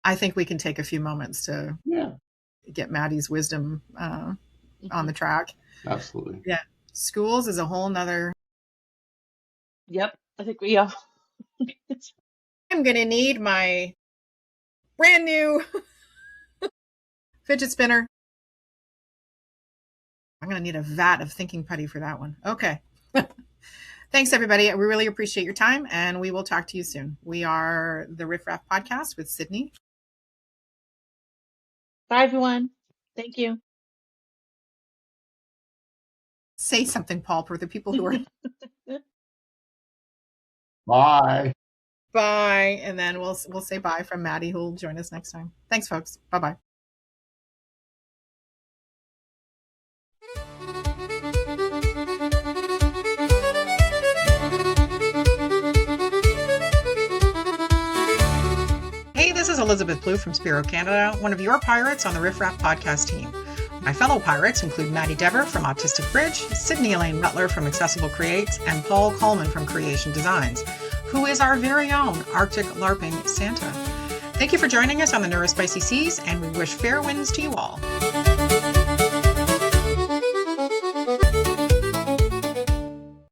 Speaker 2: I think we can take a few moments to get Maddie's wisdom on the track.
Speaker 4: Absolutely.
Speaker 2: Yeah. Schools is a whole nother.
Speaker 3: Yep. I think we all.
Speaker 2: I'm going to need my brand new fidget spinner. I'm going to need a vat of thinking putty for that one. Okay. Thanks, everybody. We really appreciate your time, and we will talk to you soon. We are the Riff Raff Podcast with Sydney.
Speaker 3: Bye, everyone. Thank you.
Speaker 2: Say something, Paul, for the people who are...
Speaker 4: Bye.
Speaker 2: Bye. And then we'll say bye from Maddie, who will join us next time. Thanks, folks. Bye-bye. Hey, this is Elizabeth Blue from Spiro Canada, one of your pirates on the Riff Raff podcast team. My fellow pirates include Maddie Dever from Autistic Bridge, Sydney Elaine Butler from Accessible Creates, and Paul Coleman from Creation Designs, who is our very own Arctic LARPing Santa. Thank you for joining us on the Neurospicy Seas, and we wish fair winds to you all.